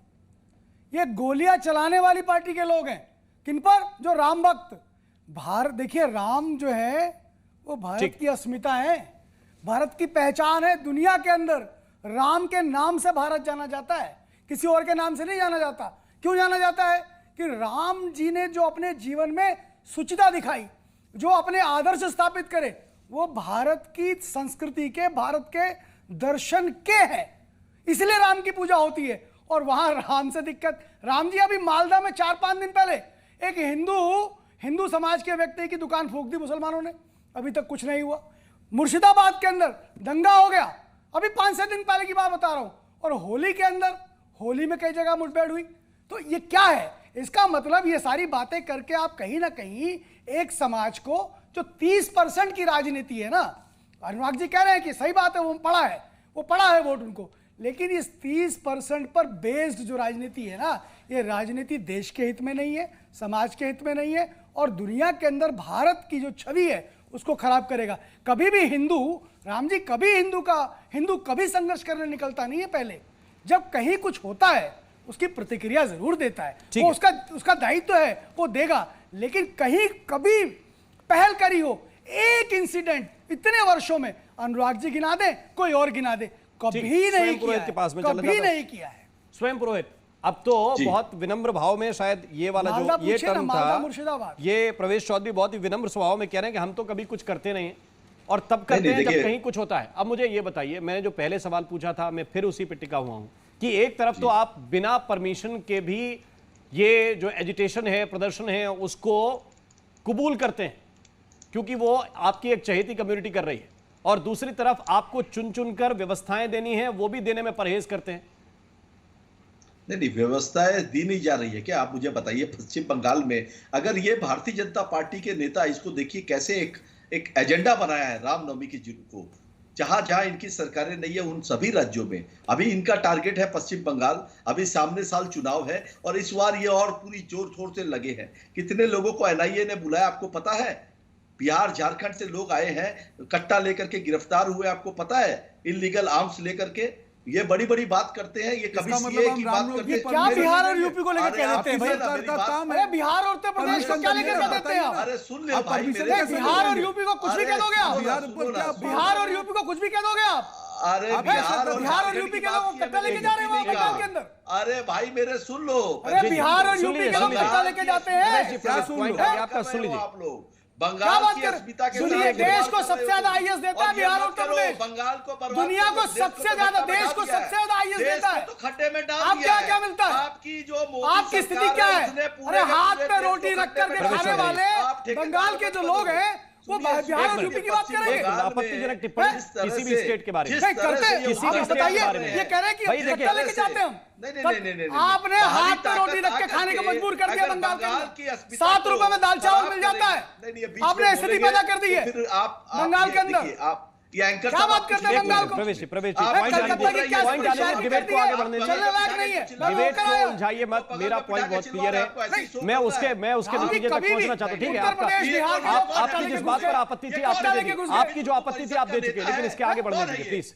ये गोलियां चलाने वाली पार्टी के लोग हैं। किन पर? जो राम भक्त। भारत, देखिए राम जो है वो भारत की अस्मिता है, भारत की पहचान है। दुनिया के अंदर राम के नाम से भारत जाना जाता है, किसी और के नाम से नहीं जाना जाता। क्यों जाना जाता है? कि राम जी ने जो अपने जीवन में शुचिता दिखाई, जो अपने आदर्श स्थापित करे, वो भारत की संस्कृति के, भारत के दर्शन के है। इसलिए राम की पूजा होती है। और वहां राम से दिक्कत, राम जी अभी मालदा में 4-5 दिन पहले एक हिंदू समाज के व्यक्ति की दुकान फूंक दी मुसलमानों ने, अभी तक कुछ नहीं हुआ। मुर्शिदाबाद के अंदर दंगा हो गया, अभी 5-6 दिन पहले की बात बता रहा हूं। और होली के अंदर, होली में कई जगह मुठभेड़ हुई। तो ये क्या है? इसका मतलब ये सारी बातें करके आप कहीं ना कहीं एक समाज को, जो 30% की राजनीति है ना, अनुराग जी कह रहे हैं कि सही बात है, वो पड़ा है वोट उनको, लेकिन इस 30% पर बेस्ड जो राजनीति है ना, ये राजनीति देश के हित में नहीं है, समाज के हित में नहीं है, और दुनिया के अंदर भारत की जो छवि है उसको खराब करेगा। कभी भी राम जी हिंदू कभी संघर्ष करने निकलता नहीं है। पहले जब कहीं कुछ होता है उसकी प्रतिक्रिया जरूर देता है, वो उसका दायित्व है, वो देगा। लेकिन कहीं कभी पहल करी हो, एक इंसिडेंट इतने वर्षों में, अनुराग जी गिना दे, कोई और गिना दे, कभी नहीं किया है। स्वयं पुरोहित, अब तो बहुत विनम्र भाव में, शायद ये वाला जो ये टर्म था, ये प्रवेश चौधरी बहुत ही विनम्र स्वभाव में कह रहे हैं कि हम तो कभी कुछ करते नहीं और तब करते हैं जब कहीं कुछ होता है। अब मुझे ये बताइए, मैंने जो पहले सवाल पूछा था, मैं फिर उसी पे टिका हुआ हूं कि एक तरफ तो आप बिना परमिशन के भी ये जो एजिटेशन है, प्रदर्शन है, उसको कबूल करते हैं क्योंकि वो आपकी एक चहेती कम्युनिटी कर रही है, और दूसरी तरफ आपको चुन चुन कर व्यवस्थाएं देनी है, वो भी देने में परहेज करते हैं। नहीं, व्यवस्थाएं दी नहीं जा रही है क्या? आप मुझे बताइए, पश्चिम बंगाल में अगर ये भारतीय जनता पार्टी के नेता, इसको देखिए कैसे एक एजेंडा बनाया है रामनवमी की को, जहां जहां इनकी सरकारें नहीं है उन सभी राज्यों में। अभी इनका टारगेट है पश्चिम बंगाल, अभी सामने साल चुनाव है और इस बार ये और पूरी जोर शोर से लगे हैं। कितने लोगों को एनआईए ने बुलाया आपको पता है? बिहार झारखंड से लोग आए हैं, कट्टा लेकर के गिरफ्तार हुए, आपको पता है? इलीगल आर्म्स लेकर के ये बड़ी बड़ी बात करते हैं। ये कभी सीए की बात करते हैं। क्या बिहार और यूपी को लेकर कह देते हैं भाई? अरे बिहार और उत्तर प्रदेश को क्या लेकर कह देते हैं आप? अरे सुन ले भाई, मेरे बिहार और यूपी को कुछ भी कह दोगे आप? बिहार और यूपी को कुछ भी कह दोगे आप? अरे बिहार और यूपी के लोग कट्टा लेके जा रहे हैं पंजाब के अंदर। अरे भाई मेरे सुन लो, अरे बिहार और यूपी के लोग कट्टा लेके जाते हैं। आपका सुन लीजिए, आप लोग बंगाल की अस्मिता के सुनिए, देश को सबसे ज्यादा आईएएस देता है बिहार और उत्तर प्रदेश। बंगाल को दुनिया को सबसे ज्यादा, देश को सबसे ज्यादा आईएएस देता है। तो खड्डे में डाल आप क्या मिलता है? आपकी जो आपकी स्थिति क्या है? अरे हाथ पे रोटी रख कर के खाने वाले बंगाल के जो लोग हैं वो बिहार और यूपी की बात करेंगे? आपत्तिजनक टिप्पणी किसी भी स्टेट के बारे में नहीं करते, किसी भी आप स्टेट के बताइए, बारे में ये कह रहे हैं कि सत्ता लेके जाते हैं हम। नहीं, आपने हाथ पे रोटी रख के खाने को मजबूर कर दिया बंगाल के अंदर। 7 रुपए में दाल चावल मिल जाता है, आपने स्थिति पैदा कर दी है बंगाल के अंदर। ये एंकर क्या बात करते हैं बंगाल को? प्रवेश जी पॉइंट जाने डिबेट को आगे बढ़ने डिबेट को उलझाइए मत। मेरा पॉइंट बहुत क्लियर है, मैं उसके नतीजे तक पहुंचना चाहता हूं। ठीक है, आपकी जिस बात पर आपत्ति थी आपने दे दी, आपकी जो आपत्ति थी आप दे चुके, लेकिन इसके आगे बढ़ने दीजिए प्लीज।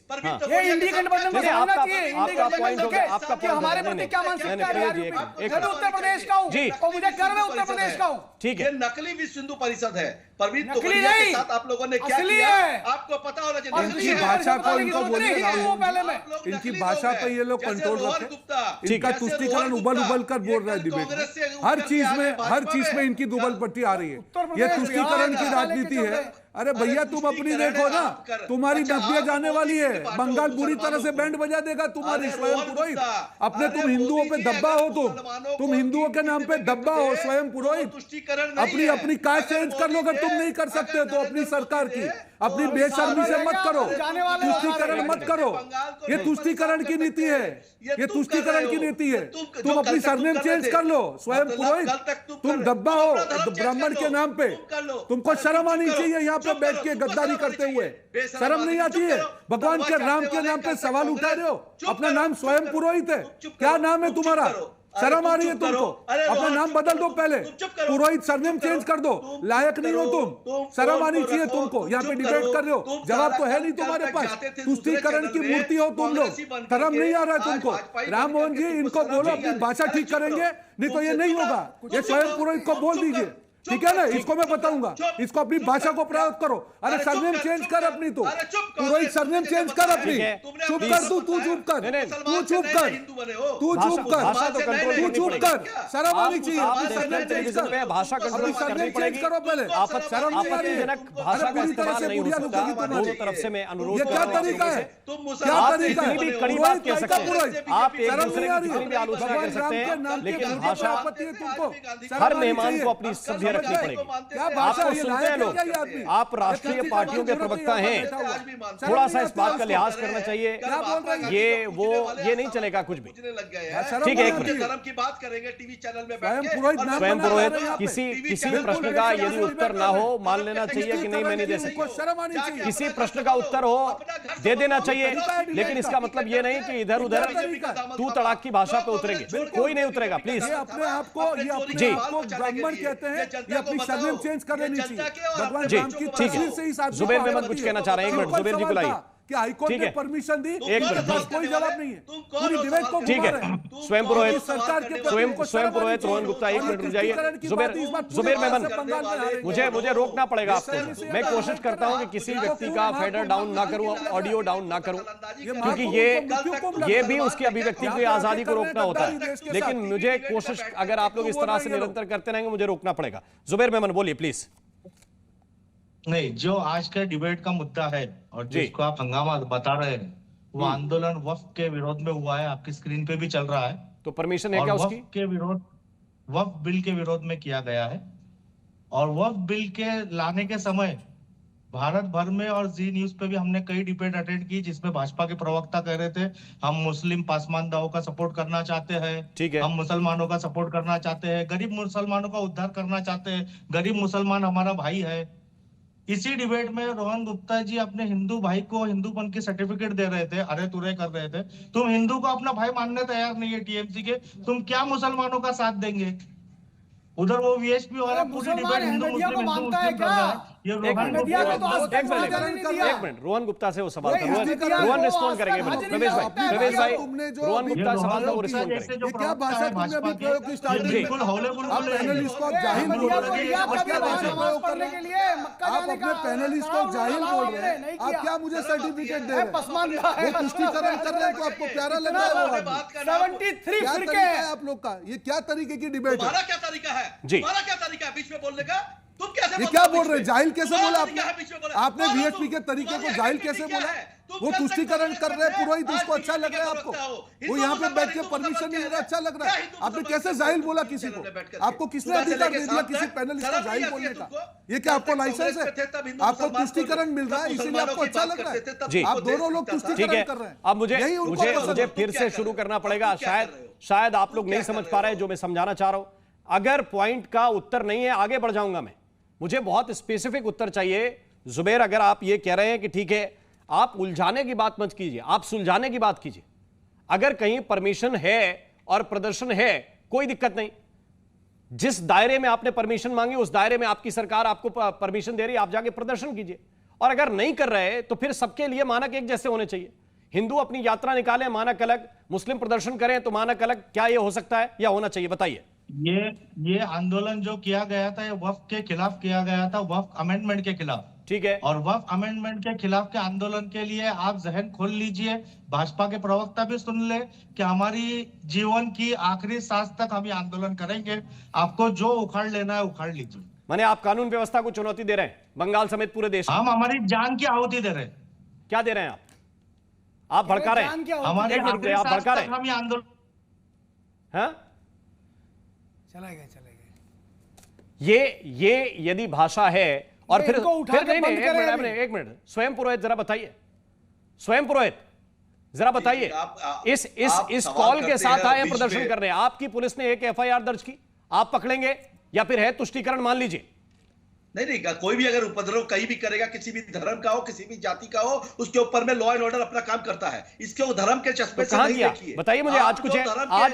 ये इंडी गठबंधन को समझना चाहिए। आपका पॉइंट हो गया, आपका कि हमारे प्रति क्या मानसिकता है। मैं तो उत्तर प्रदेश का हूं और मुझे गर्व है उत्तर प्रदेश का हूं। ठीक है, ये नकली विश्व हिंदू परिषद है। परवीन नकली तोमरिया के नहीं, साथ आप लोगों ने क्या असली किया है। आपको पता होना और चाहिए। इनकी भाषा को इनको बोलिए, पहले में इनकी भाषा पे ये लोग कंट्रोल रखें। इनका तुष्टीकरण उबल उबल कर बोल रहा है डिबेट में। हर चीज में इनकी दुबल पट्टी आ रही है। ये तुष्टीकरण की राजनीति है। अरे भैया तुम अपनी देखो ना, तुम्हारी नदियां जाने वाली है। बंगाल बुरी तरह से बैंड बजा देगा तुम्हारी स्वयं पुरोहित। अपने तुम हिंदुओं पे दब्बा हो, तुम हिंदुओं के नाम पे दब्बा हो स्वयं पुरोहित। अपनी कास्ट चेंज कर लो अगर तुम नहीं कर सकते तो अपनी सरकार की। अपनी बेशर्मी से मत करो, तुष्टीकरण मत करो। ये तुष्टीकरण की नीति है, ये तुष्टीकरण की नीति है। तुम अपनी सरनेम चेंज कर लो स्वयं पुरोहित। तुम दब्बा हो ब्राह्मण के नाम पे। तुमको शर्म आनी चाहिए यहाँ पे बैठ के गद्दारी करते हुए। शर्म नहीं आती है? भगवान के राम के नाम पे सवाल उठा रहे हो। अपना नाम स्वयं पुरोहित है, क्या नाम है तुम्हारा? शर्म आ रही है तुमको? अपना नाम बदल दो पहले, पुरोहित सरनेम चेंज कर दो। लायक नहीं हो तुम, शर्म आनी चाहिए तुमको। यहाँ पे डिबेट कर रहे हो, जवाब तो है नहीं तुम्हारे पास। तुष्टीकरण की मूर्ति हो तुम लोग, शर्म नहीं आ रहा है तुमको? राम मोहन जी इनको बोलो अपनी भाषा ठीक करेंगे, नहीं तो ये नहीं होगा। ये स्वयं पुरोहित को बोल दीजिए, ठीक है ना? इसको मैं बताऊंगा, इसको अपनी भाषा को प्रयोग करो। अरे सरनेम चेंज कर अपनी, तो पुरोहित सरनेम चेंज कर अपनी। चुप कर तू चुप कर, तू चुप कर, तू चुप कर, तू चुप कर। शर्म आनी चाहिए। सरनेम चेंज कर, भाषा कंट्रोल करनी पड़ेगी। करो पहले। आपत्तिजनक भाषा का इस्तेमाल नहीं हो सकता। दोनों तरफ से मैं अनुरोध ये क्या तरीका है? आप कितनी भी कड़ी बात कह सकते हैं, आप एक दूसरे की कितनी भी आलोचना कर सकते हैं, लेकिन भाषा हर मेहमान को अपनी सभ्य रखनी पड़ेगी। आपको सुनते हैं लोग, आप राष्ट्रीय पार्टियों के प्रवक्ता हैं, थोड़ा सा इस बात का लिहाज करना चाहिए। ये नहीं चलेगा कुछ भी। ठीक है, एक मिनट की बात करेंगे टीवी चैनल में स्वयं पुरोहित किसी भी प्रश्न का यदि उत्तर ना हो, मान लेना चाहिए कि नहीं मैं नहीं दे सकता। किसी प्रश्न का उत्तर हो दे देना चाहिए, लेकिन इसका मतलब ये नहीं कि इधर उधर तू तड़ाक की भाषा पे उतरेंगे। कोई नहीं उतरेगा प्लीज। अपने आप को ब्राह्मण कहते हैं, ये अपनी सरनेम चेंज कर लेनी चाहिए। भगवान राम की तस्वीर से ही जुबेर मेमन कुछ कहना चाह रहे हैं। एक मिनट जुबेर जी बुलाइए। क्या हाईकोर्ट ने परमिशन दी? एक मिनट, कोई जवाब नहीं है। पूरी डिबेट को ठीक है। स्वयं पुरोहित स्वयं पुरोहित रोहन गुप्ता एक मिनट रुक जाइए। जुबेर मेमन, मुझे रोकना पड़ेगा आपको। मैं कोशिश करता हूं कि किसी व्यक्ति का फेडर डाउन ना करूं, ऑडियो डाउन ना करूं, क्योंकि ये भी उसकी अभिव्यक्ति की आजादी को रोकना होता है। लेकिन मुझे कोशिश, अगर आप लोग इस तरह से निरंतर करते रहेंगे मुझे रोकना पड़ेगा। जुबेर मेमन बोलिए प्लीज। नहीं, जो आज के डिबेट का मुद्दा है और जिसको आप हंगामा बता रहे हैं, वो आंदोलन वक्फ के विरोध में हुआ है। आपकी स्क्रीन पे भी चल रहा है। तो परमिशन है क्या उसकी? वक्फ बिल के विरोध में किया गया है। और वक्फ बिल के लाने के समय भारत भर में और जी न्यूज पे भी हमने कई डिबेट अटेंड की, जिसमें भाजपा के प्रवक्ता कह रहे थे हम मुस्लिम पासमानदाओं का सपोर्ट करना चाहते हैं, हम मुसलमानों का सपोर्ट करना चाहते हैं, गरीब मुसलमानों का उद्धार करना चाहते हैं, गरीब मुसलमान हमारा भाई है। इसी डिबेट में रोहन गुप्ता जी अपने हिंदू भाई को हिंदूपन की सर्टिफिकेट दे रहे थे, अरे तुरे कर रहे थे। तुम हिंदू को अपना भाई मानने तैयार नहीं है टीएमसी के, तुम क्या मुसलमानों का साथ देंगे? उधर वो वीएचपी वाला पूरी डिबेट हिंदू मुस्लिम मानता है क्या? एक मिनट, रोहन गुप्ता से वो सवाल था। रोहन रिस्पॉन्ड करेंगे। प्रवेश भाई रोहन गुप्ता सवाल था, वो रिस्पॉन्ड करेंगे। क्या भाषा तुमने अभी प्रयोग की स्टार्ट की? आप पैनलिस्ट को जाहिल बोल रहे हैं। आप क्या भाषा प्रयोग कर रहे हैं? आप अपने पैनलिस्ट को जाहिल बोल रहे हैं। आप क्या मुझे सर्टिफिकेट दे रहे हैं? वो तुष्टीकरण कर रहे हैं तो आपको प्यारा लग रहा है? 73 फिरके है आप लोग का। ये क्या तरीके की डिबेट है? क्या तरीका है जी, हमारा क्या तरीका है बीच में बोलने का? तुम कैसे ये क्या बोल रहे हैं? जाहिल कैसे बोला आपने? आपने वीएचपी के तरीके को जाहिल कैसे बोला? वो तुष्टीकरण कर रहे हैं पुरोहित, उसको अच्छा लग रहा है आपको? वो यहाँ पे बैठ के परमिशन नहीं ले रहा, अच्छा लग रहा है? आपने कैसे जाहिल बोला किसी को? आपको किसने अधिकार दे दिया किसी पैनलिस्ट को जाहिल बोलने का? ये क्या आपको लाइसेंस है? आपको तुष्टीकरण मिल रहा है इसीलिए आपको अच्छा लग रहा है? आप दोनों लोग तुष्टीकरण कर रहे हैं। अब मुझे फिर से शुरू करना पड़ेगा। शायद आप लोग नहीं समझ पा रहे जो मैं समझाना चाह रहा हूं। अगर पॉइंट का उत्तर नहीं है, आगे बढ़ जाऊंगा मैं। मुझे बहुत स्पेसिफिक उत्तर चाहिए। जुबैर, अगर आप ये कह रहे हैं कि ठीक है, आप उलझाने की बात मत कीजिए, आप सुलझाने की बात कीजिए। अगर कहीं परमिशन है और प्रदर्शन है, कोई दिक्कत नहीं। जिस दायरे में आपने परमिशन मांगी उस दायरे में आपकी सरकार आपको परमिशन दे रही है, आप जाके प्रदर्शन कीजिए। और अगर नहीं कर रहे तो फिर सबके लिए मानक एक जैसे होने चाहिए। हिंदू अपनी यात्रा निकालें, मानक अलग, मुस्लिम प्रदर्शन करें तो मानक अलग। क्या यह हो सकता है या होना चाहिए? बताइए। ये आंदोलन जो किया गया था, ये वक्फ के खिलाफ किया गया था, वक्फ अमेंडमेंट के खिलाफ। ठीक है। और वक्फ अमेंडमेंट के खिलाफ के आंदोलन के लिए आप जहन खोल लीजिए। भाजपा के प्रवक्ता भी सुन ले कि हमारी जीवन की आखिरी सांस तक हम ये आंदोलन करेंगे। आपको जो उखाड़ लेना है उखाड़ लीजिए। माने आप कानून व्यवस्था को चुनौती दे रहे हैं, बंगाल समेत पूरे देश में। हम हमारी जान की आहुति दे रहे हैं। क्या दे रहे हैं आप भड़का रहे हैं। हमारे आप भड़का रहे हैं। हम ये आंदोलन ये यदि भाषा है और फिर नहीं, एक मिनट स्वयं पुरोहित जरा बताइए। स्वयं पुरोहित जरा बताइए, इस कॉल के साथ आए प्रदर्शन करने, आपकी पुलिस ने एक एफआईआर दर्ज की, आप पकड़ेंगे या फिर है तुष्टीकरण? मान लीजिए नहीं, कोई भी अगर उपद्रव कहीं भी करेगा, किसी भी धर्म का हो, किसी भी जाति का हो, उसके ऊपर में लॉ एंड ऑर्डर अपना काम करता है। इसके धर्म के चस्पे से नहीं देखिए। बताइए मुझे, आज कुछ है, आज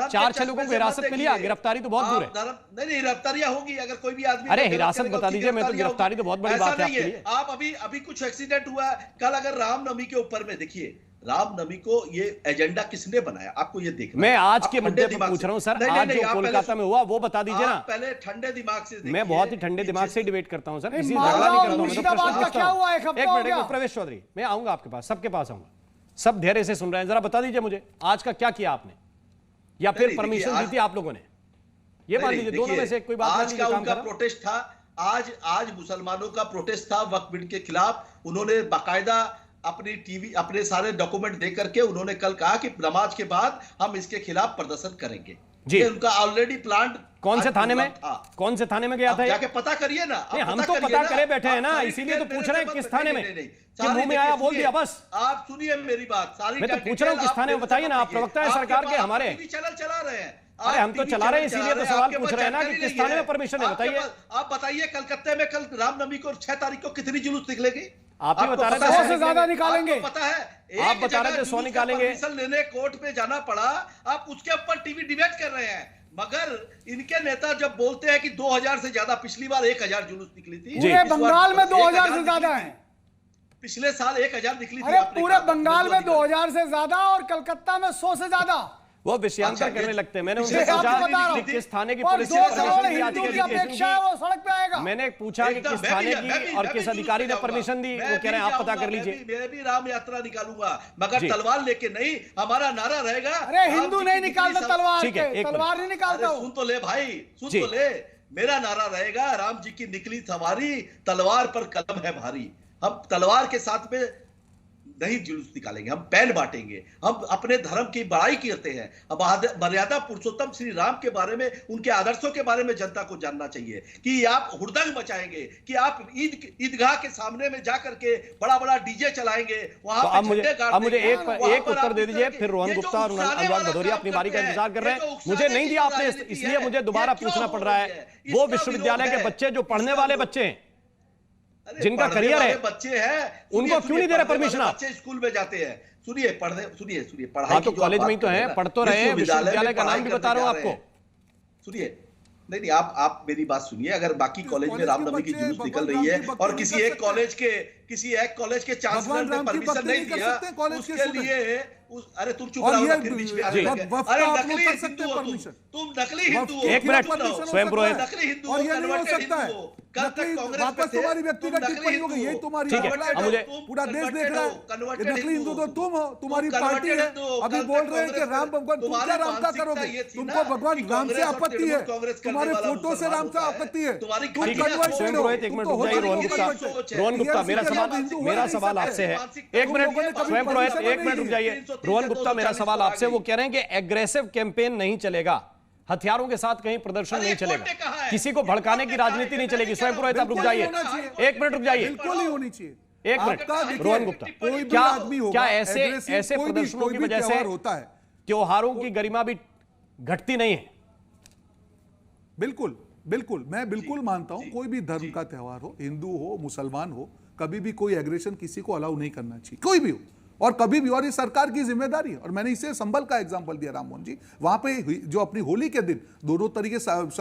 4-6 लोगों को हिरासत में लिया, गिरफ्तारी तो बहुत दूर है। नहीं, गिरफ्तारियां होंगी अगर कोई भी आदमी। अरे हिरासत बता दीजिए, मैं तो गिरफ्तारी तो बहुत बड़ी बात है। आप अभी कुछ एक्सीडेंट हुआ है, कल अगर रामनवमी के ऊपर में देखिए, रामनवमी को ये एजेंडा किसने बनाया, आपको ये देखना। मैं आज के मुद्दे पर पूछ रहा हूं सर, आज जो कोलकाता में हुआ वो बता दीजिए ना। पहले ठंडे दिमाग से देखिए। मैं बहुत ही ठंडे दिमाग से डिबेट करता हूं सर, किसी झगड़ा नहीं करता हूं। मैं तो प्रश्न पूछता हूं। एक मिनट प्रवेश चौधरी, मैं आऊंगा आपके पास, सबके पास आऊंगा। सब धैर्य से सुन रहे हैं, जरा बता दीजिए मुझे आज का क्या किया आपने, या फिर परमिशन दी थी आप लोगों ने? ये मान लीजिए दोनों में से कोई बात नहीं। आज का उनका प्रोटेस्ट था, आज मुसलमानों का प्रोटेस्ट था वक्फ बिल के खिलाफ। उन्होंने बाकायदा अपनी टीवी, अपने सारे डॉक्यूमेंट दे करके उन्होंने कल कहा कि नमाज के बाद हम इसके खिलाफ प्रदर्शन करेंगे। जी, उनका ऑलरेडी प्लान कौन से थाने में, कौन से थाने में गया था? जाके पता करिए ना। हम तो पता करे बैठे हैं ना, इसीलिए तो पूछ रहे हैं किस थाने में। मुंह में आया बोल दिया बस। आप सुनिए मेरी बात, सारी मैं तो पूछ रहा हूँ किस थाने में, बताइए ना। आप प्रवक्ता है सरकार के हमारे। चैनल चला रहे हैं। अरे हम तो चला रहे हैं, इसीलिए तो सवाल पूछ रहे हैं ना कि किस थाने में परमिशन है, बताइए। आप बताइए कलकत्ते में कल रामनवमी को 6 तारीख को कितनी जुलूस निकलेगी? आप ही बता रहे थे 100 से ज्यादा निकालेंगे। पता है, आप बता रहे थे 100 निकालेंगे। परमिशन लेने कोर्ट में जाना पड़ा, आप उसके ऊपर टीवी डिबेट कर रहे हैं। मगर इनके नेता जब बोलते हैं कि 2000 से ज्यादा, पिछली बार 1000 जुलूस निकली थी, पूरे बंगाल में 2000 से ज्यादा है। पिछले साल 1000 निकली थी। अरे पूरे बंगाल में 2000 से ज्यादा और कलकत्ता में 100 से ज्यादा। वो विषयांतर करने लगते हैं। मैंने उनसे पूछा किस थाने की पुलिस से मैंने पूछा कि किस थाने की और किस अधिकारी ने परमिशन दी, वो कह रहे हैं आप पता कर लीजिए। मैं भी राम यात्रा निकालूंगा मगर तलवार लेके नहीं। हमारा नारा रहेगा, अरे हिंदू नहीं निकालता तलवार, तलवार नहीं निकालता। सुन तो ले भाई, सुन तो ले, मेरा नारा रहेगा, राम जी की निकली सवारी, तलवार पर कलम है भारी। हम तलवार के साथ में नहीं जुलूस निकालेंगे, हम पैन बांटेंगे। हम अपने धर्म की बड़ाई करते हैं। अब मर्यादा पुरुषोत्तम श्री राम के बारे में, उनके आदर्शों के बारे में जनता को जानना चाहिए कि आप हुड़दंग मचाएंगे, कि आप ईदगाह के सामने में जाकर के बड़ा बड़ा डीजे चलाएंगे, वहां अब मुझे एक उत्तर दे दीजिए, फिर रोहन गुप्ता और अनुराग भदौरिया अपनी बारी का इंतजार कर रहे हैं। मुझे नहीं दिया आपने, इसलिए मुझे दोबारा पूछना पड़ रहा है। वो विश्वविद्यालय के बच्चे जो पढ़ने वाले बच्चे हैं, जिनका करियर है, बच्चे हैं, उनको क्यों नहीं दे रहे परमिशन? आप बच्चे स्कूल में जाते हैं, सुनिए पढ़ाई। हाँ तो कॉलेज में ही तो है, पढ़ तो रहे हैं। विश्वविद्यालय का नाम भी बता रहा हूँ आपको। सुनिए, नहीं आप मेरी बात सुनिए। अगर बाकी कॉलेज में रामनवमी की जुलूस निकल रही है और किसी एक कॉलेज के चांसलर ने परमिशन नहीं दिया, अरे तुम चुप रहो ना, फिर बीच में अरे नकली हिंदू हो तुम नकली हिंदू हो। एक मिनट स्वयं पुरोहित, नकली हिंदू और ये नहीं हो सकता है। कल तक कांग्रेस वापस तुम्हारी व्यक्तिगत टिप्पणी हो गई, यही तुम्हारी पूरा देश देख रहा है। नकली हिंदू तो तुम हो, तुम्हारी पार्टी है। अभी बोल रहे हैं कि राम भगवान, तुम क्या राम का करोगे? तुमको भगवान राम से आपत्ति है, तुम्हारे फोटो से राम से आपत्ति है। स्वयं पुरोहित एक मिनट रुक जाइए। रोहन गुप्ता मेरा सवाल आपसे है, एक मिनट स्वयं पुरोहित एक मिनट रुक जाइए। रोहन गुप्ता मेरा सवाल आपसे, वो कह रहे हैं कि एग्रेसिव कैंपेन नहीं चलेगा, हथियारों के साथ कहीं प्रदर्शन नहीं चलेगा, किसी को भड़काने की राजनीति नहीं चलेगी। स्वयं पुरोहित आप रुक जाइए, एक मिनट रुक जाइए, बिल्कुल नहीं होनी चाहिए। एक मिनट रोहन गुप्ता, क्या ऐसे प्रदर्शनों की वजह से होता है त्योहारों की गरिमा भी घटती नहीं है? बिल्कुल बिल्कुल, मैं बिल्कुल मानता हूं कोई भी धर्म का त्योहार हो, हिंदू हो मुसलमान हो, कभी भी कोई एग्रेशन किसी को अलाउ नहीं करना चाहिए, कोई भी हो, और कभी भी। और ये सरकार की जिम्मेदारी है। और मैंने इसे संभल का एग्जांपल दिया राममोहन जी, वहां पे जो अपनी होली के दिन दोनों तरीके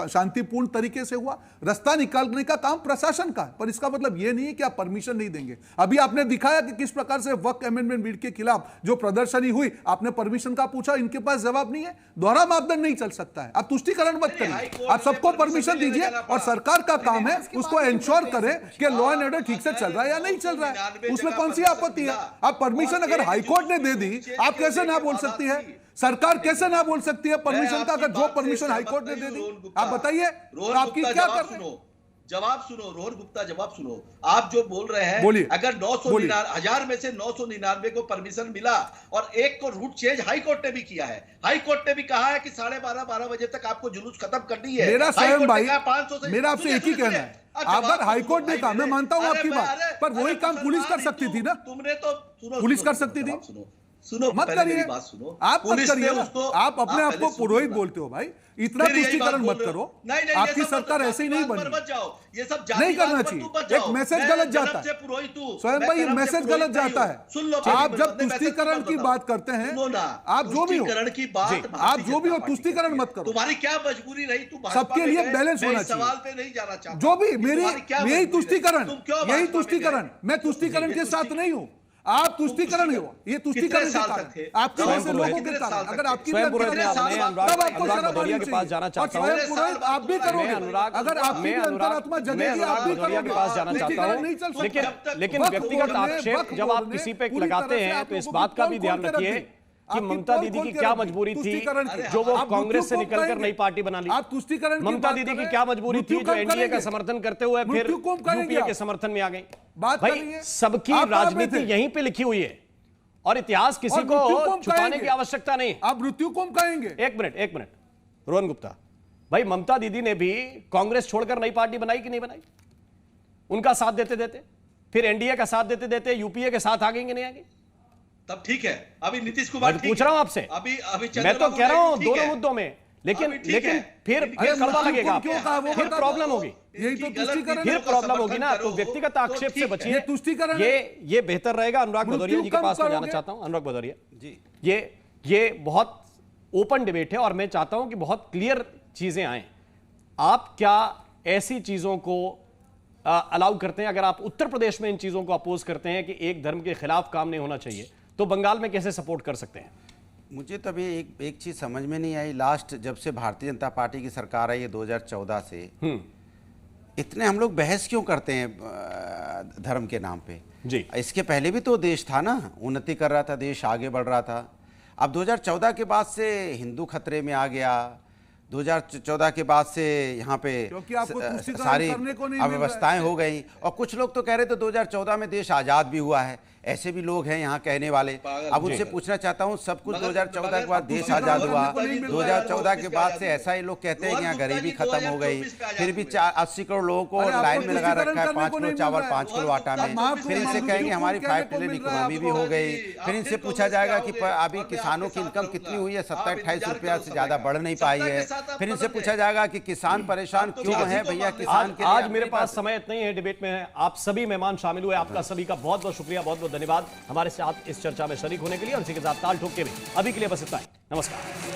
शांतिपूर्ण तरीके से हुआ, रास्ता निकालने का काम प्रशासन का है, पर इसका मतलब ये नहीं है कि आप परमिशन नहीं देंगे। अभी आपने दिखाया कि किस प्रकार से वक्फ अमेंडमेंट बिल के खिलाफ जो प्रदर्शनी हुई, आपने परमिशन का पूछा, इनके पास जवाब नहीं है। दोहरा मापदंड नहीं चल सकता है। आप तुष्टिकरण मत करिए, आप सबको परमिशन दीजिए, और सरकार का काम है उसको एंश्योर करे कि लॉ एंड ऑर्डर ठीक से चल रहा है या नहीं चल रहा है। उसमें कौन सी आपत्ति है? आप परमिशन अगर हाईकोर्ट ने दे दी, आप कैसे ना बोल सकती है? सरकार कैसे ना बोल सकती है परमिशन का, अगर जो परमिशन हाईकोर्ट ने दे दी? आप बताइए, आपकी क्या कर? जवाब सुनो रोहन गुप्ता, जवाब सुनो। आप जो बोल रहे हैं, बोलिए, अगर 999 में से 999 को परमिशन मिला और एक को रूट चेंज हाई कोर्ट ने भी किया है। हाई कोर्ट ने भी कहा है कि 12:30 बजे तक आपको जुलूस खत्म करनी है। मेरा स्वयं भाई, मेरा आपसे एक ही कहना है, अगर हाईकोर्ट ने कहा, मैं मानता हूं आपकी बात, पर वही काम पुलिस कर सकती थी ना। तुमने तो पुलिस कर सकती थी। सुनो मत करिए, आप मत करिए, आप अपने आप को पुरोहित बोलते हो भाई, इतना तुष्टिकरण मत करो। आपकी सरकार ऐसे ही नहीं बनी, ये सब नहीं करना चाहिए। एक मैसेज गलत जाता है स्वयं भाई, मैसेज गलत जाता है। आप जब तुष्टिकरण की बात करते हैं, आप जो भी हो, आप जो भी हो, तुष्टिकरण मत करो। तुम्हारी क्या मजबूरी रही? तुम सबके लिए बैलेंस होना चाहिए। सवाल पे नहीं जाना चाहता, जो भी मेरी यही तुष्टिकरण, यही तुष्टिकरण, मैं तुष्टिकरण के साथ नहीं हूं। आप तुष्टिकरण हो, ये तुष्टिकरण के कारण, आपके जैसे लोगों के कारण। अगर आपकी स्वयं पुरोहित के पास जाना चाहता हूं, आप भी करोगे। अगर आपकी अंतरात्मा जगेगी, आप भी करोगे। के पास जाना चाहता हूं, लेकिन व्यक्तिगत आक्षेप जब आप किसी पे लगाते हैं तो इस बात का भी ध्यान रखिए कि ममता दीदी की क्या मजबूरी थी जो वो कांग्रेस से निकलकर नई पार्टी बना ली। ममता दीदी की क्या मजबूरी थी जो एनडीए का समर्थन करते हुए फिर यूपीए के समर्थन में आ गई? भाई सबकी राजनीति यहीं पे लिखी हुई है और इतिहास किसी को छुपाने की आवश्यकता नहीं। आप मृत्यु को कहेंगे? एक मिनट रोहन गुप्ता भाई, ममता दीदी ने भी कांग्रेस छोड़कर नई पार्टी बनाई कि नहीं बनाई? उनका साथ देते देते, फिर एनडीए का साथ देते देते यूपीए के साथ आ गई कि नहीं आ गई? तब ठीक है। अभी नीतीश कुमार पूछ रहा हूं आपसे, अभी मैं तो कह रहा हूं दोनों मुद्दों में, लेकिन फिर कड़वा लगेगा, फिर प्रॉब्लम होगी, फिर प्रॉब्लम होगी ना। तो व्यक्तिगत आक्षेप से बचिए, ये बेहतर रहेगा। अनुराग भदौरिया जी के पास मैं जाना चाहता हूं। अनुराग भदौरिया जी, ये बहुत ओपन डिबेट है और मैं चाहता हूं कि बहुत क्लियर चीजें आए। आप क्या ऐसी चीजों को अलाउ करते हैं? अगर आप उत्तर प्रदेश में इन चीजों को अपोज करते हैं कि एक धर्म के खिलाफ काम नहीं होना चाहिए, तो बंगाल में कैसे सपोर्ट कर सकते हैं? मुझे तो अभी एक चीज़ समझ में नहीं आई। लास्ट जब से भारतीय जनता पार्टी की सरकार आई है 2014 से, इतने हम लोग बहस क्यों करते हैं धर्म के नाम पे? जी, इसके पहले भी तो देश था ना, उन्नति कर रहा था, देश आगे बढ़ रहा था। अब 2014 के बाद से हिंदू खतरे में आ गया। 2014 के बाद से यहाँ पे सारी अव्यवस्थाएं हो गई, और कुछ लोग तो कह रहे थे 2014 में देश आज़ाद भी हुआ है। ऐसे भी लोग हैं यहाँ कहने वाले। अब उनसे पूछना चाहता हूँ, सब कुछ 2014 के बाद देश आजाद हुआ, 2014 के बाद से ऐसा ही लोग कहते हैं कि यहाँ गरीबी खत्म हो गई, फिर भी 80 करोड़ लोगों को लाइन में लगा रखा है, 5 किलो चावल 5 किलो आटा में। फिर इनसे कहेंगे हमारी 5 ट्रिलियन इकोनॉमी भी हो गई। फिर इनसे पूछा जाएगा कि अभी किसानों की इनकम कितनी हुई है, 27-28 रुपया से ज्यादा बढ़ नहीं पाई है। फिर इनसे पूछा जाएगा कि किसान परेशान क्यों है भैया, किसान के। आज मेरे पास समय नहीं है, डिबेट में आप सभी मेहमान शामिल हुए, आपका सभी का बहुत बहुत शुक्रिया, बहुत बहुत धन्यवाद हमारे साथ इस चर्चा में शरीक होने के लिए। और इसी के साथ ताल ठोक के भी अभी के लिए बस इतना ही। नमस्कार।